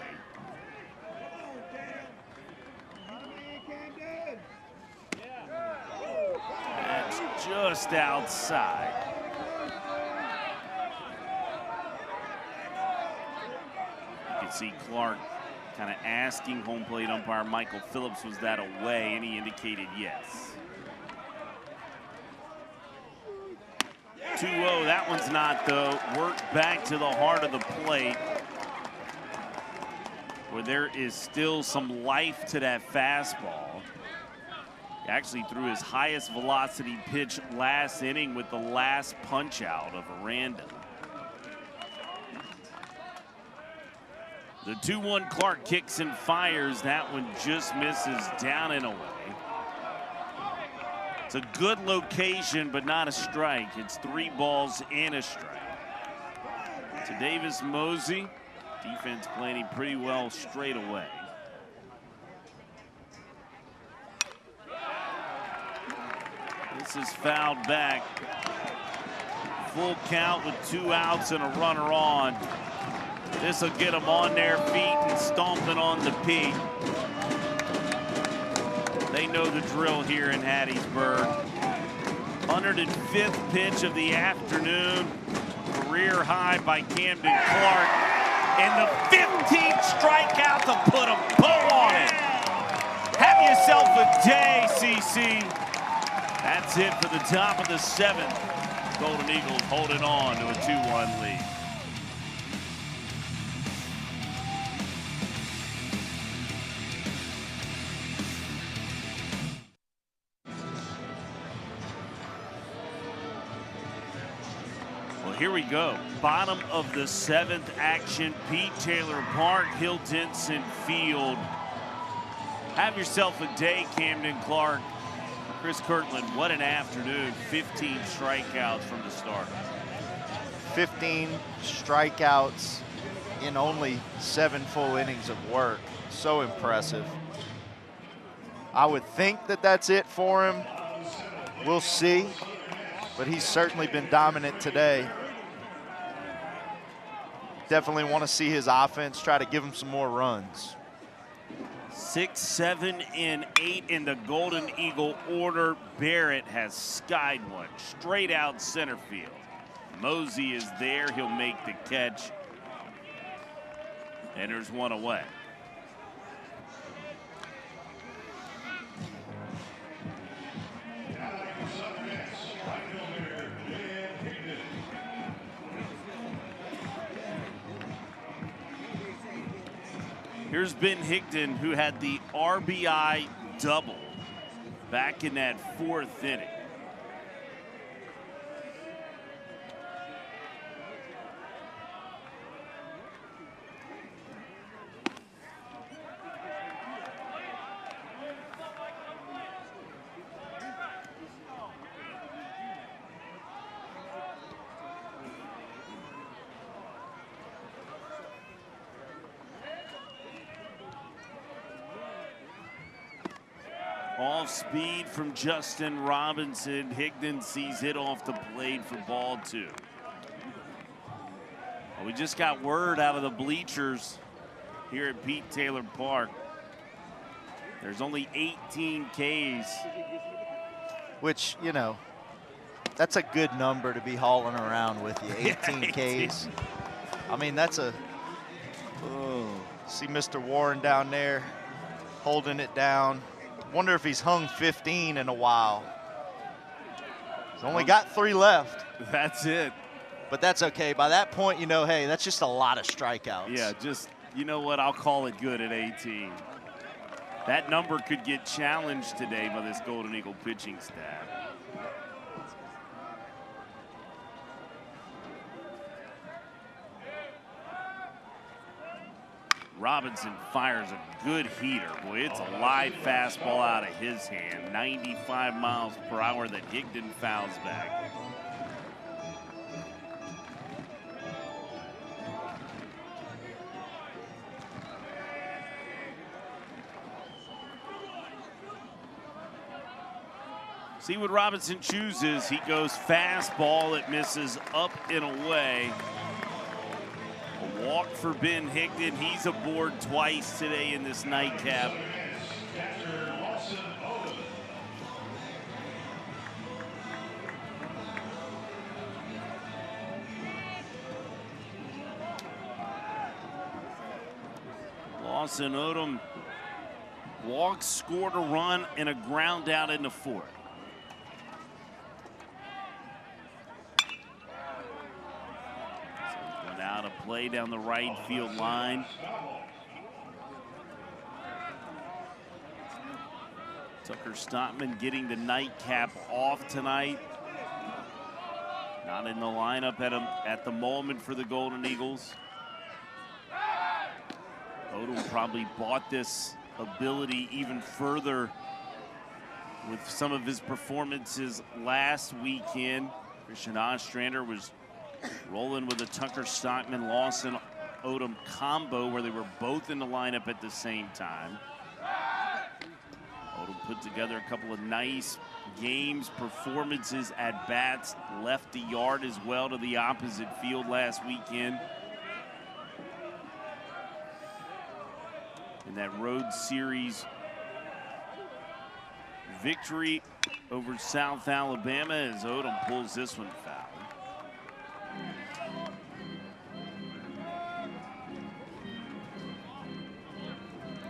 That's just outside. You can see Clark kind of asking home plate umpire Michael Phillips, was that away, and he indicated yes. 2-0, that one's not though. Work back to the heart of the plate, where there is still some life to that fastball. He actually threw his highest velocity pitch last inning with the last punch out of Aranda. The 2-1 Clark kicks and fires. That one just misses down and away. It's a good location, but not a strike. It's 3 balls and a strike. To Davis Mosey. Defense playing pretty well straight away. This is fouled back. Full count with 2 outs and a runner on. This will get them on their feet and stomping on the peak. They know the drill here in Hattiesburg. 105th pitch of the afternoon. Career high by Camden Clark. And the 15th strikeout to put a bow on it. Have yourself a day, CC. That's it for the top of the 7th. Golden Eagles holding on to a 2-1 lead. Well, here we go. Bottom of the 7th action. Pete Taylor Park, Hill Denson Field. Have yourself a day, Camden Clark. Chris Kirkland, what an afternoon. 15 strikeouts from the start. 15 strikeouts in only 7 full innings of work. So impressive. I would think that that's it for him. We'll see. But he's certainly been dominant today. Definitely want to see his offense try to give him some more runs. 6, 7, and 8 in the Golden Eagle order. Barrett has skied one straight out center field. Mosey is there. He'll make the catch. And there's one away. Here's Ben Higdon, who had the RBI double back in that 4th inning. Off speed from Justin Robinson. Higdon sees hit off the plate for ball 2. Well, we just got word out of the bleachers here at Pete Taylor Park. There's only 18 Ks. Which, you know, that's a good number to be hauling around with you, 18 Ks. I mean, that's a, see Mr. Warren down there holding it down. Wonder if he's hung 15 in a while. He's only got 3 left. That's it. But that's okay. By that point, you know, hey, that's just a lot of strikeouts. Yeah, just, you know what, I'll call it good at 18. That number could get challenged today by this Golden Eagle pitching staff. Robinson fires a good heater. Boy, it's a live fastball out of his hand. 95 miles per hour that Higdon fouls back. See what Robinson chooses. He goes fastball. It misses up and away. A walk for Ben Higdon. He's aboard twice today in this nightcap. Lawson Odom walked, scored a run, and a ground out in the 4th. Out of play down the right field line. Tucker Stockman getting the nightcap off tonight. Not in the lineup at the moment for the Golden Eagles. Odom probably bought this ability even further with some of his performances last weekend. Christian Ostrander was rolling with a Tucker Stockman, Lawson Odom combo where they were both in the lineup at the same time. Odom put together a couple of nice games, performances at bats, left the yard as well to the opposite field last weekend. In that road series victory over South Alabama as Odom pulls this one foul.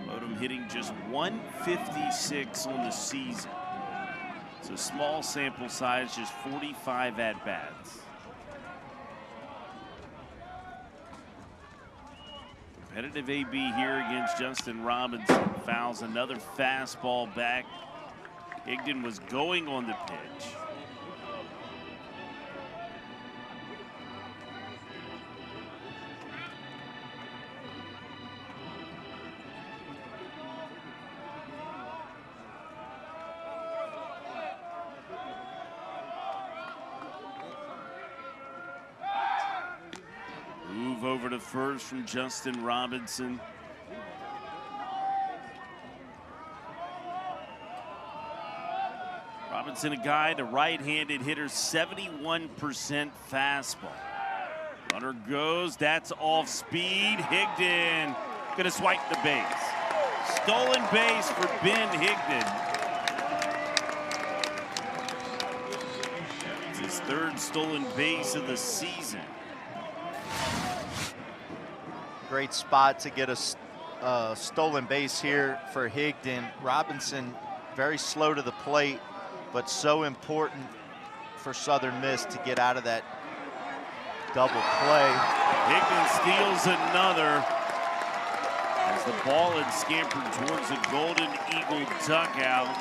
Odom hitting just 156 on the season. It's a small sample size, just 45 at-bats. Competitive AB here against Justin Robinson. Fouls another fastball back. Higdon was going on the pitch. Move over to first from Justin Robinson. Robinson, a guy, the right-handed hitter, 71% fastball. Runner goes, that's off speed. Higdon gonna swipe the base. Stolen base for Ben Higdon. It's his third stolen base of the season. Great spot to get a stolen base here for Higdon. Robinson very slow to the plate, but so important for Southern Miss to get out of that double play. Higdon steals another as the ball had scampered towards the Golden Eagle dugout.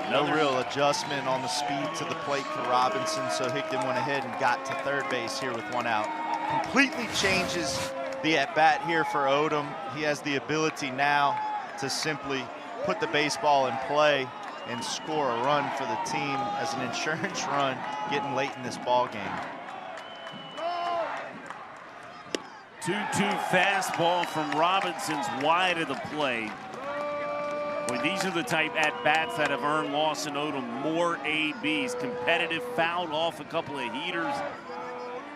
No real adjustment on the speed to the plate for Robinson, so Higdon went ahead and got to third base here with one out. Completely changes the at-bat here for Odom. He has the ability now to simply put the baseball in play and score a run for the team as an insurance run getting late in this ball game. 2-2 fastball from Robinson's wide of the plate. Boy, these are the type at-bats that have earned Lawson Odom more ABs. Competitive, fouled off a couple of heaters.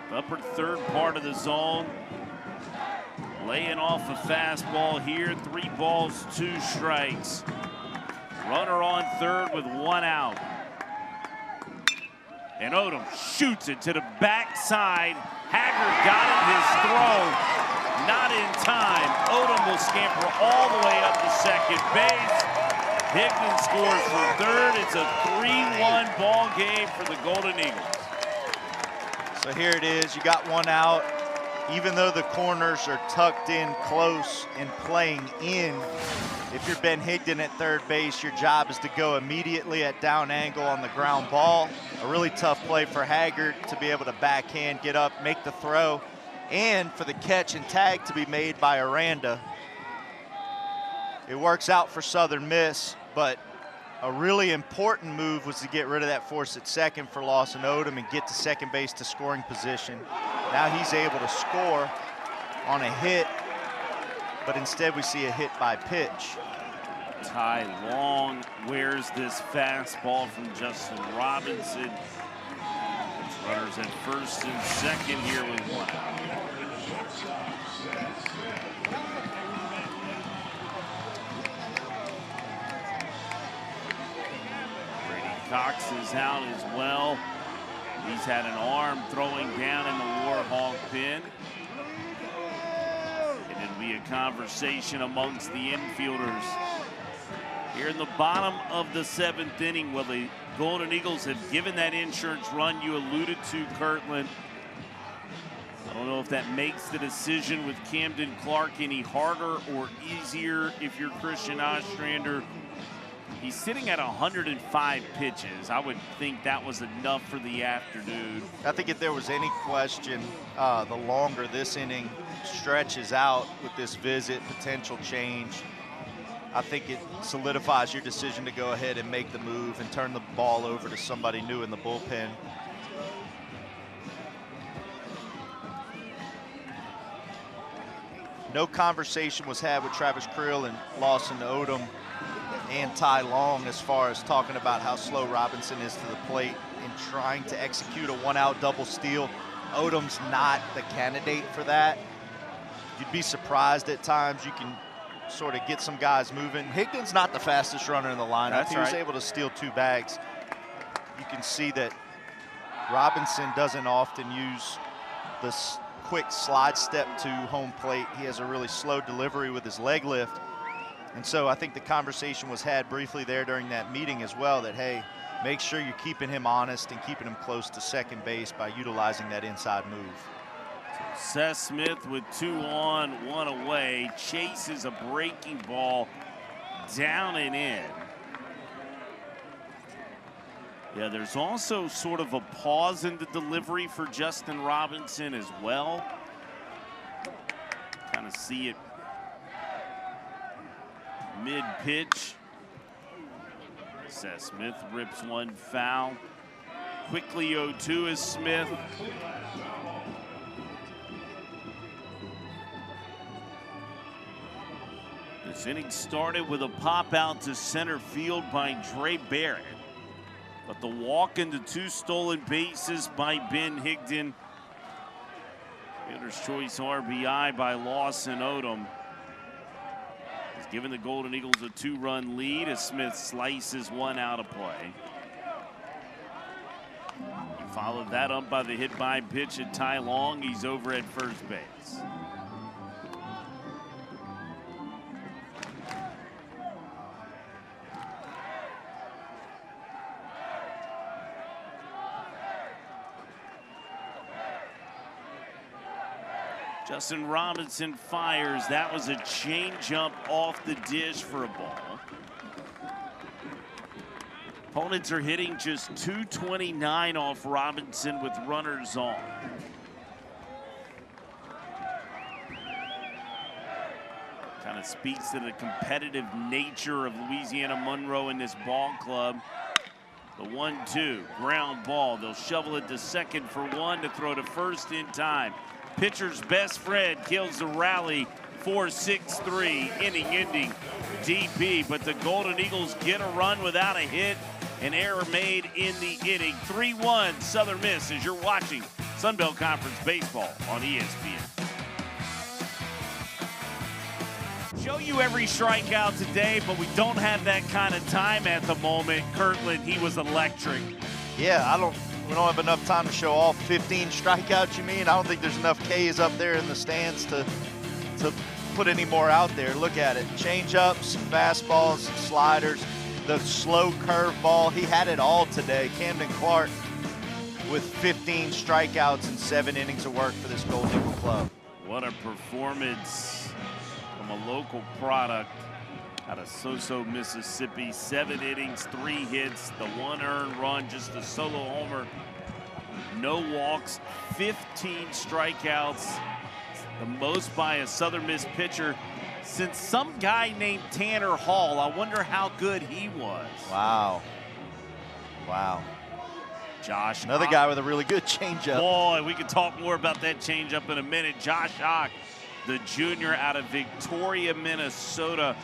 The upper third part of the zone. Laying off a fastball here. 3 balls, 2 strikes. Runner on third with 1 out. And Odom shoots it to the backside. Haggard got it, his throw not in time. Odom will scamper all the way up to second base. Higdon scores for third. It's a 3-1 ball game for the Golden Eagles. So here it is, you got 1 out. Even though the corners are tucked in close and playing in, if you're Ben Higdon at third base, your job is to go immediately at down angle on the ground ball. A really tough play for Haggard to be able to backhand, get up, make the throw, and for the catch and tag to be made by Aranda. It works out for Southern Miss, but a really important move was to get rid of that force at second for Lawson Odom and get to second base to scoring position. Now he's able to score on a hit, but instead we see a hit by pitch. Ty Long wears this fastball from Justin Robinson. Runners at first and second here with 1 out. Cox is out as well. He's had an arm throwing down in the Warhawk pen. And it'll be a conversation amongst the infielders. Here in the bottom of the 7th inning, well, the Golden Eagles have given that insurance run you alluded to, Kirtland. I don't know if that makes the decision with Camden Clark any harder or easier if you're Christian Ostrander. He's sitting at 105 pitches. I would think that was enough for the afternoon. I think if there was any question, the longer this inning stretches out with this visit, potential change, I think it solidifies your decision to go ahead and make the move and turn the ball over to somebody new in the bullpen. No conversation was had with Travis Creel and Lawson Odom and Ty Long as far as talking about how slow Robinson is to the plate and trying to execute a one-out double steal. Odom's not the candidate for that. You'd be surprised at times. You can sort of get some guys moving. Higdon's not the fastest runner in the lineup. He was able to steal 2 bags. You can see that Robinson doesn't often use this quick slide step to home plate. He has a really slow delivery with his leg lift. And so I think the conversation was had briefly there during that meeting as well that, hey, make sure you're keeping him honest and keeping him close to second base by utilizing that inside move. Seth Smith with 2 on, 1 away, chases a breaking ball down and in. Yeah, there's also sort of a pause in the delivery for Justin Robinson as well. Kind of see it mid-pitch. Seth Smith rips 1 foul. Quickly 0-2 is Smith. This inning started with a pop out to center field by Dre Barrett. But the walk into 2 stolen bases by Ben Higdon. Fielder's choice RBI by Lawson Odom has given the Golden Eagles a 2-run lead as Smith slices 1 out of play. He followed that up by the hit by pitch at Ty Long. He's over at first base. Justin Robinson fires. That was a changeup off the dish for a ball. Opponents are hitting just .229 off Robinson with runners on. Kind of speaks to the competitive nature of Louisiana Monroe in this ball club. The 1-2, ground ball. They'll shovel it to second for 1 to throw to first in time. Pitcher's best friend kills the rally, 4-6-3, inning ending DP. But the Golden Eagles get a run without a hit. An error made in the inning. 3-1 Southern Miss as you're watching Sunbelt Conference Baseball on ESPN. Show you every strikeout today, but we don't have that kind of time at the moment. Kirtland, he was electric. Yeah, we don't have enough time to show all 15 strikeouts, you mean? I don't think there's enough Ks up there in the stands to put any more out there. Look at it. Change-ups, fastballs, sliders, the slow curveball. He had it all today. Camden Clark with 15 strikeouts and 7 innings of work for this Golden Eagle club. What a performance from a local product out of Soso, Mississippi. 7 innings, 3 hits, the 1 earned run, just a solo homer. No walks, 15 strikeouts, the most by a Southern Miss pitcher since some guy named Tanner Hall. I wonder how good he was. Wow. Wow. Josh. Another guy with a really good changeup. Boy, we could talk more about that changeup in a minute. Josh Ock, the junior out of Victoria, Minnesota,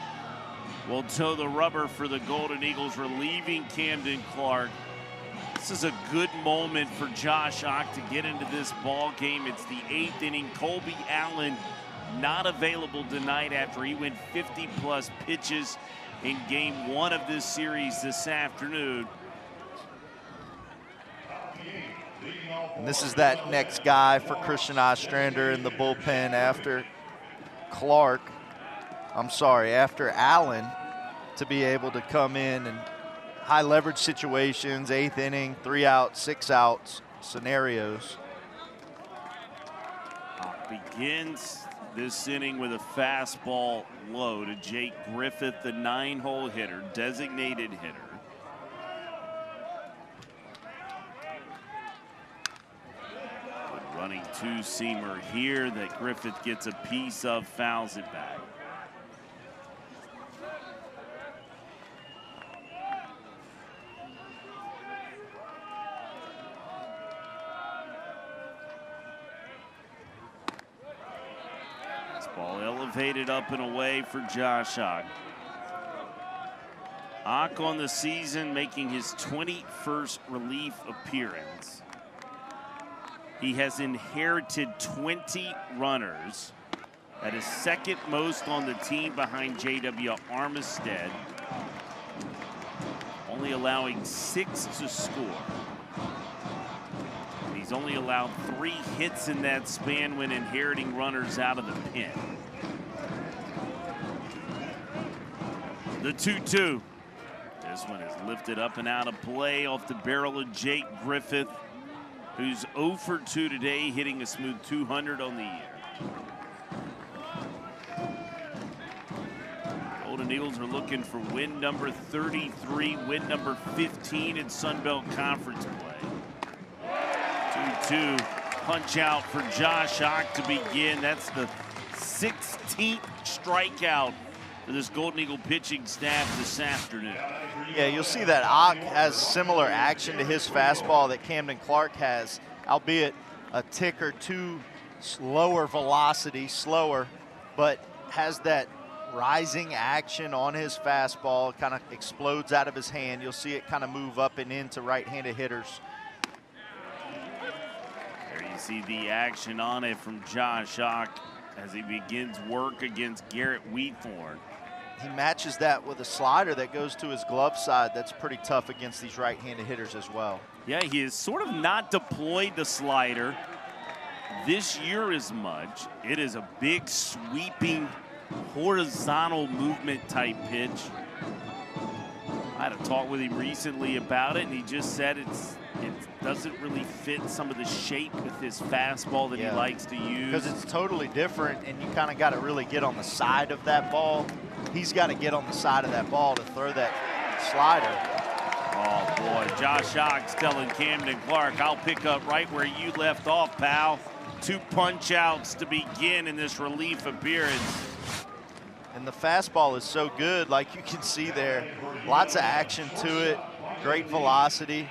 will toe the rubber for the Golden Eagles, relieving Camden Clark. This is a good moment for Josh Ock to get into this ball game. It's the 8th inning. Colby Allen not available tonight after he went 50-plus pitches in game 1 of this series this afternoon. And this is that next guy for Christian Ostrander in the bullpen after after Allen, to be able to come in and high leverage situations, 8th inning, 3 outs, 6 outs scenarios. Begins this inning with a fastball low to Jake Griffith, the 9-hole hitter, designated hitter. Good running two-seamer here that Griffith gets a piece of, fouls it back. Ball elevated up and away for Josh Ock. Ock on the season making his 21st relief appearance. He has inherited 20 runners. That is second most on the team behind J.W. Armistead. Only allowing 6 to score. He's only allowed 3 hits in that span when inheriting runners out of the pen. The 2-2. This one is lifted up and out of play off the barrel of Jake Griffith, who's 0 for 2 today, hitting a smooth 200 on the year. Golden Eagles are looking for win number 33, win number 15 in Sun Belt Conference play. 2-2, punch out for Josh Ock to begin. That's the 16th strikeout for this Golden Eagle pitching staff this afternoon. Yeah, you'll see that Ock has similar action to his fastball that Camden Clark has, albeit a tick or two lower velocity, slower, but has that rising action on his fastball, kind of explodes out of his hand. You'll see it kind of move up and into right-handed hitters. You see the action on it from Josh Ock as he begins work against Garrett Wheathorn. He matches that with a slider that goes to his glove side. That's pretty tough against these right-handed hitters as well. Yeah, he has sort of not deployed the slider this year as much. It is a big sweeping horizontal movement type pitch. I had a talk with him recently about it, and he just said it doesn't really fit some of the shape with his fastball that he likes to use. Because it's totally different, and you kind of got to really get on the side of that ball. He's got to get on the side of that ball to throw that slider. Oh, boy. Josh Ock's telling Camden Clark, I'll pick up right where you left off, pal. 2 punch-outs to begin in this relief appearance. And the fastball is so good, like you can see there. Lots of action to it, great velocity.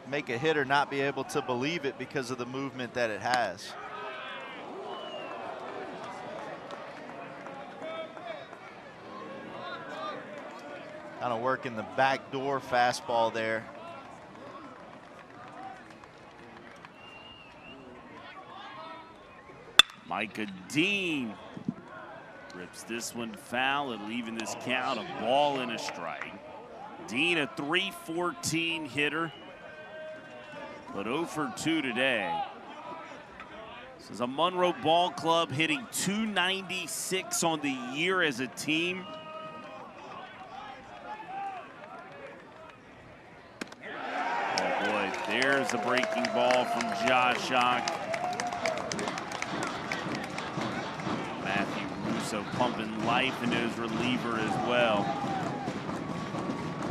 Make a hitter not be able to believe it because of the movement that it has. Kind of working the backdoor fastball there. Micah Dean rips this one foul and leaving this count a ball and a strike. Dean, a .314 hitter, but 0 for 2 today. This is a Monroe ball club hitting .296 on the year as a team. Oh boy, there's the breaking ball from Josh Ock. Matthew Russo pumping life into his reliever as well.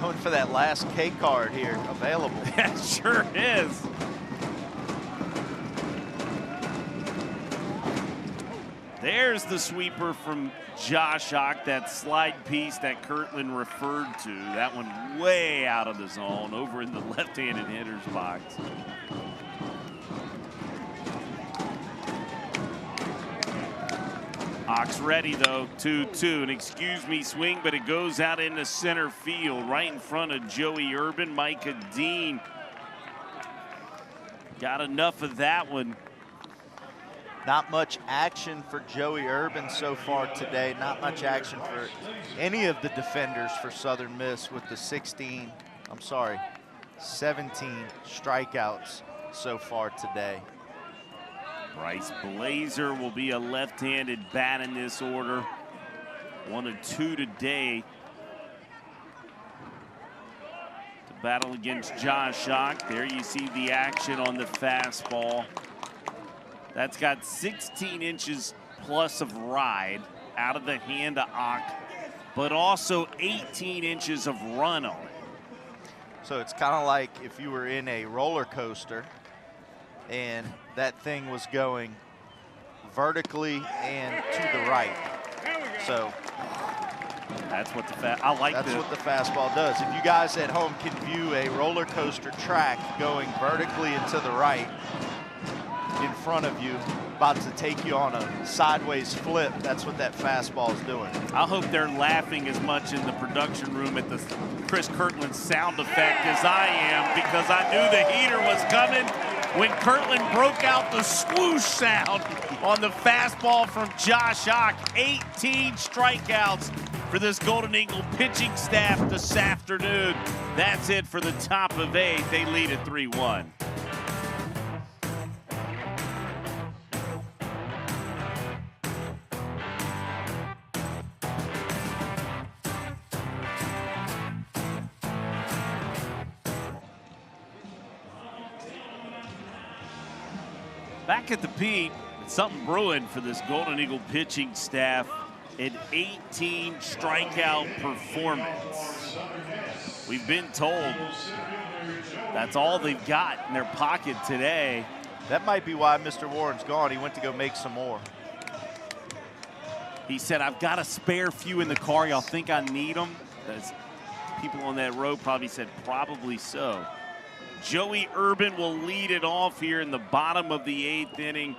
Going for that last K card here, available. That sure is. There's the sweeper from Josh Ock, that slide piece that Kirtland referred to. That one way out of the zone, over in the left-handed hitter's box. Ock's ready though, 2-2. An excuse me swing, but it goes out into center field, right in front of Joey Urban. Micah Dean got enough of that one. Not much action for Joey Urban so far today. Not much action for any of the defenders for Southern Miss with the 17 strikeouts so far today. Bryce Blazer will be a left-handed bat in this order. 1 of 2 today to battle against Josh Ock. There you see the action on the fastball. That's got 16 inches plus of ride out of the hand of Ock, but also 18 inches of run on it. So it's kind of like if you were in a roller coaster and that thing was going vertically and to the right. So that's what the what the fastball does. If you guys at home can view a roller coaster track going vertically and to the right in front of you, about to take you on a sideways flip, that's what that fastball is doing. I hope they're laughing as much in the production room at the Chris Kirtland sound effect as I am, because I knew the heater was coming when Kirtland broke out the swoosh sound on the fastball from Josh Ock. 18 strikeouts for this Golden Eagle pitching staff this afternoon. That's it for the top of 8th. They lead at 3-1. Back at the Pete, something brewing for this Golden Eagle pitching staff. An 18 strikeout performance. We've been told that's all they've got in their pocket today. That might be why Mr. Warren's gone. He went to go make some more. He said, I've got a spare few in the car. Y'all think I need them? That's, people on that road probably said, probably so. Joey Urban will lead it off here in the bottom of the 8th inning.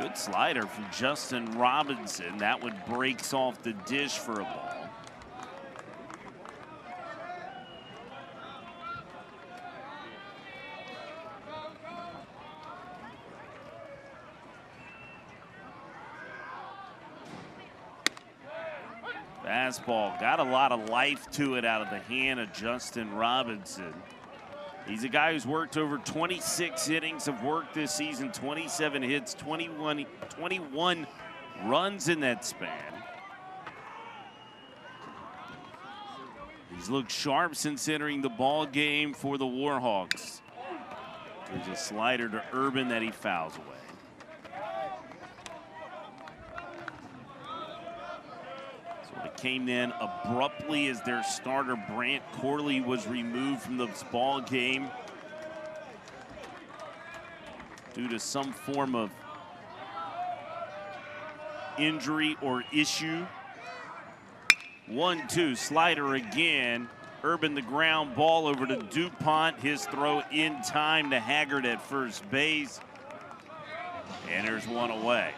Good slider from Justin Robinson. That one breaks off the dish for a ball. Fastball got a lot of life to it out of the hand of Justin Robinson. He's a guy who's worked over 26 innings of work this season, 27 hits, 21 runs in that span. He's looked sharp since entering the ball game for the Warhawks. There's a slider to Urban that he fouls away. It came in abruptly as their starter Brant Corley was removed from this ball game due to some form of injury or issue. 1-2 slider again. Urban the ground ball over to DuPont. His throw in time to Haggard at first base. And there's one away.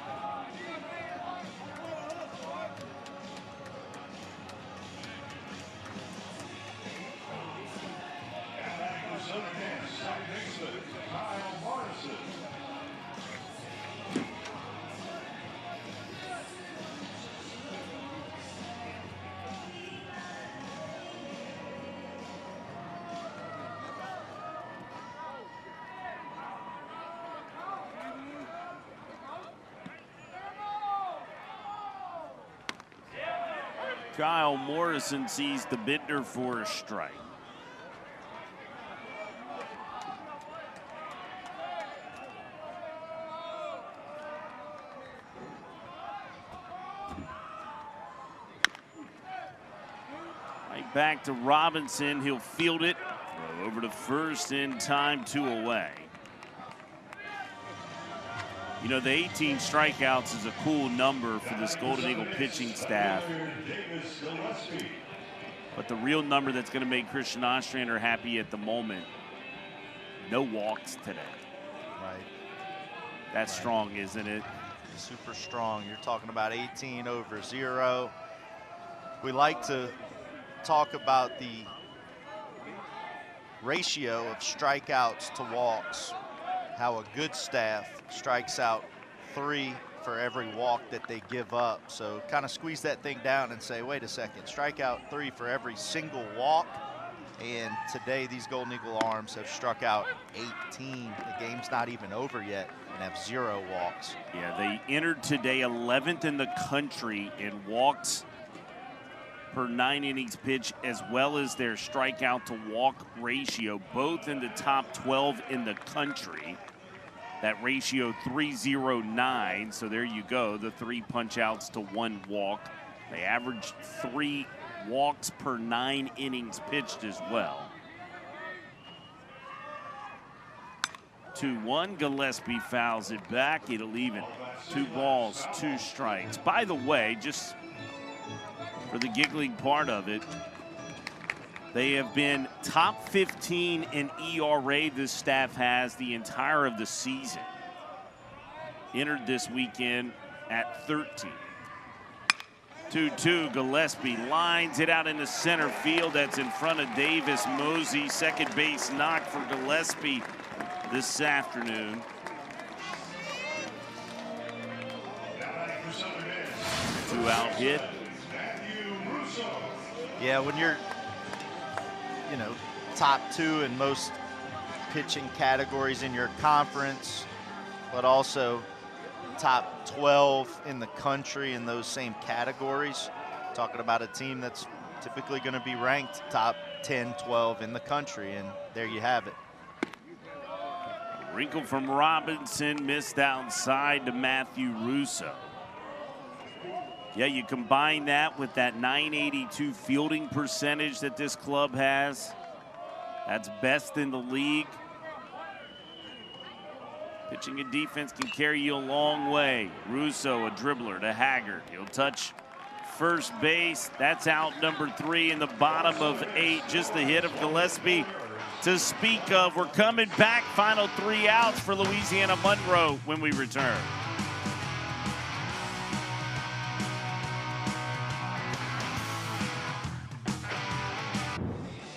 Kyle Morrison sees the bender for a strike. Right back to Robinson. He'll field it. Throw over to first in time, 2 away. You know, the 18 strikeouts is a cool number for this Golden Eagle pitching staff. But the real number that's going to make Christian Ostrander happy at the moment, no walks today. Right. That's strong, isn't it? Super strong. You're talking about 18 over 0. We like to talk about the ratio of strikeouts to walks, how a good staff strikes out 3 for every walk that they give up. So kind of squeeze that thing down and say, wait a second, strike out 3 for every single walk. And today these Golden Eagle Arms have struck out 18. The game's not even over yet and have 0 walks. Yeah, they entered today 11th in the country in walks per 9 innings pitched, as well as their strikeout to walk ratio, both in the top 12 in the country. That ratio 309, so there you go, the 3 punch outs to 1 walk. They averaged 3 walks per 9 innings pitched as well. 2-1, Gillespie fouls it back. It'll even 2 balls, 2 strikes. By the way, just for the giggling part of it, they have been top 15 in ERA, this staff has, the entire of the season. Entered this weekend at 13. 2-2, Gillespie lines it out into center field. That's in front of Davis Mosey. Second base knock for Gillespie this afternoon. Two-out hit. Yeah, when you're, top 2 in most pitching categories in your conference, but also top 12 in the country in those same categories. Talking about a team that's typically going to be ranked top 10, 12 in the country, and there you have it. Wrinkle from Robinson, missed outside to Matthew Russo. Yeah, you combine that with that .982 fielding percentage that this club has. That's best in the league. Pitching and defense can carry you a long way. Russo, a dribbler to Haggard. He'll touch first base. That's out number 3 in the bottom of 8. Just the hit of Gillespie to speak of. We're coming back. Final 3 outs for Louisiana Monroe when we return.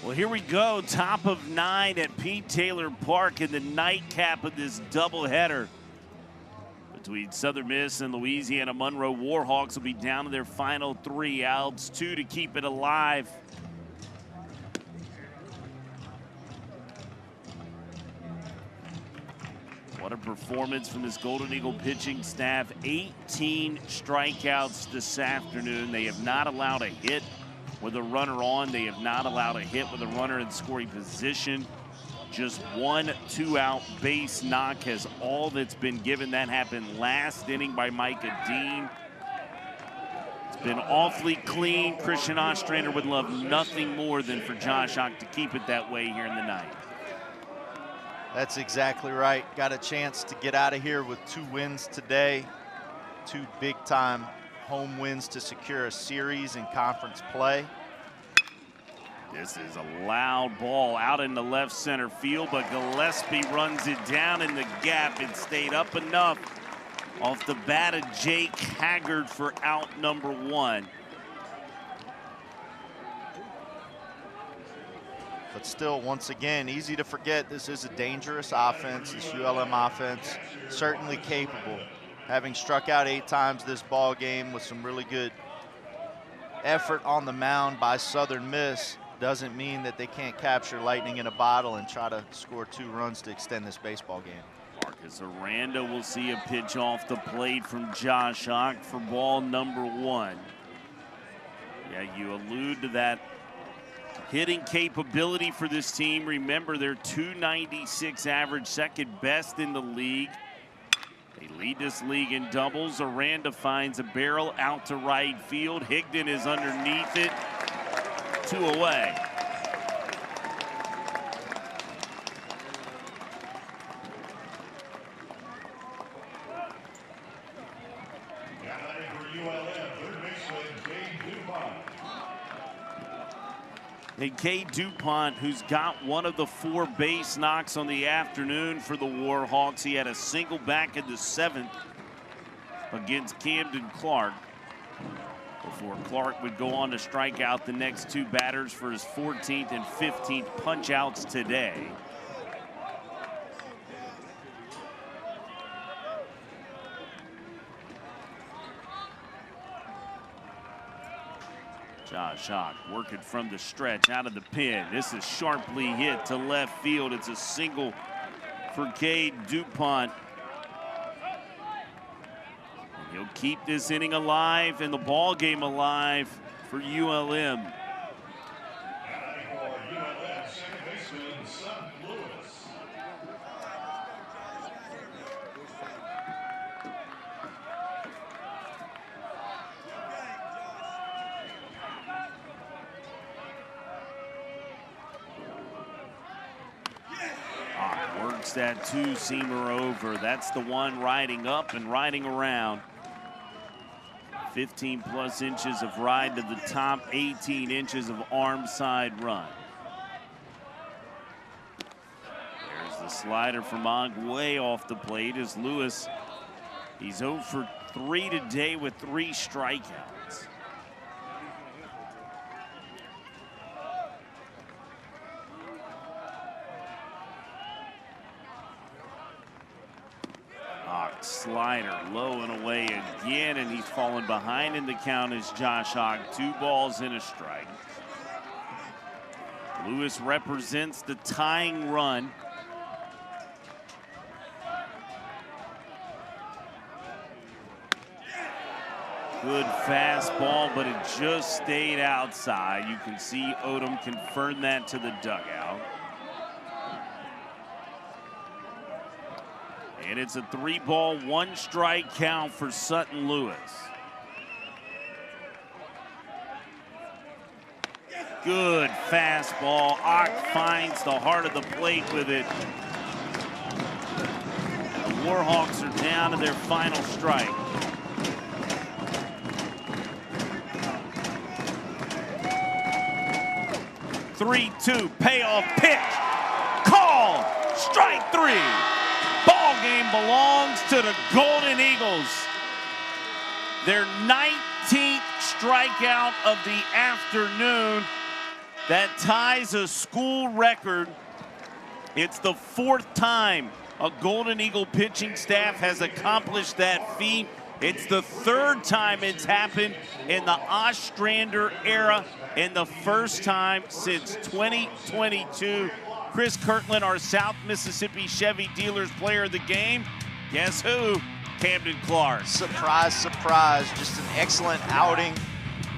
Well, here we go. Top of 9 at Pete Taylor Park in the nightcap of this doubleheader between Southern Miss and Louisiana Monroe. Warhawks will be down to their final 3 outs, 2 to keep it alive. What a performance from this Golden Eagle pitching staff. 18 strikeouts this afternoon. They have not allowed a hit with a runner on. They have not allowed a hit with a runner in scoring position. Just 1 2-out base knock has all that's been given. That happened last inning by Micah Dean. It's been awfully clean. Christian Ostrander would love nothing more than for Josh Ock to keep it that way here in the ninth. That's exactly right. Got a chance to get out of here with 2 wins today. 2 big-time home wins to secure a series in conference play. This is a loud ball out in the left center field, but Gillespie runs it down in the gap. It stayed up enough off the bat of Jake Haggard for out number 1. But still, once again, easy to forget this is a dangerous offense. This ULM offense, certainly capable. Having struck out 8 times this ball game with some really good effort on the mound by Southern Miss doesn't mean that they can't capture lightning in a bottle and try to score 2 runs to extend this baseball game. Marcus Aranda will see a pitch off the plate from Josh Ock for ball number 1. Yeah, you allude to that hitting capability for this team. Remember, they're .296 average, second best in the league. They lead this league in doubles. Aranda finds a barrel out to right field. Higdon is underneath it. 2 away. And Cade DuPont, who's got one of the 4 base knocks on the afternoon for the Warhawks. He had a single back in the 7th against Camden Clark before Clark would go on to strike out the next 2 batters for his 14th and 15th punch outs today. Josh Ock working from the stretch out of the pen. This is sharply hit to left field. It's a single for Cade DuPont. He'll keep this inning alive and the ball game alive for ULM. Now for ULM, second baseman, Sutton Lewis. Works that two-seamer over. That's the one riding up and riding around. 15-plus inches of ride to the top, 18 inches of arm side run. There's the slider from Ogg way off the plate as Lewis, he's 0 for 3 today with 3 strikeouts. Slider low and away again, and he's fallen behind in the count as Josh Ogg. 2 balls and a strike. Lewis represents the tying run. Good fastball, but it just stayed outside. You can see Odom confirm that to the dugout. And it's a 3-ball, 1-strike count for Sutton Lewis. Good fastball. Ogg finds the heart of the plate with it. The Warhawks are down to their final strike. Three-two payoff pitch. Call. Strike 3. Ball game belongs to the Golden Eagles. Their 19th strikeout of the afternoon. That ties a school record. It's the 4th time a Golden Eagle pitching staff has accomplished that feat. It's the 3rd time it's happened in the Ostrander era, and the 1st time since 2022. Chris Kirtland, our South Mississippi Chevy Dealers Player of the Game. Guess who? Camden Clark. Surprise, surprise. Just an excellent outing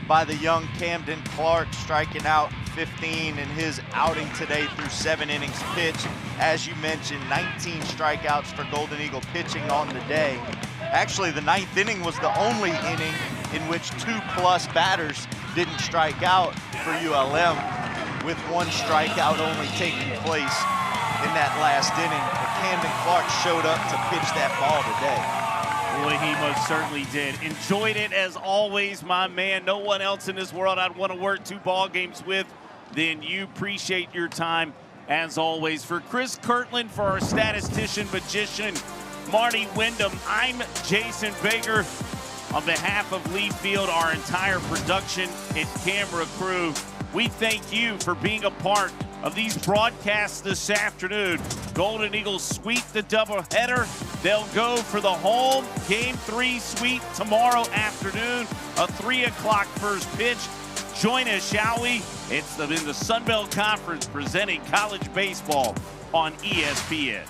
by the young Camden Clark, striking out 15 in his outing today through 7 innings pitched. As you mentioned, 19 strikeouts for Golden Eagle pitching on the day. Actually, the 9th inning was the only inning in which 2+ batters didn't strike out for ULM, with 1 strikeout only taking place in that last inning. But Camden Clark showed up to pitch that ball today. Boy, he most certainly did. Enjoyed it as always, my man. No one else in this world I'd want to work 2 ball games with than you. Appreciate your time as always. For Chris Kirtland, for our statistician, magician, Marty Wyndham, I'm Jason Baker. On behalf of Lee Field, our entire production and camera crew, we thank you for being a part of these broadcasts this afternoon. Golden Eagles sweep the doubleheader. They'll go for the home Game 3 sweep tomorrow afternoon, a 3 o'clock first pitch. Join us, shall we? It's in the Sun Belt Conference presenting college baseball on ESPN.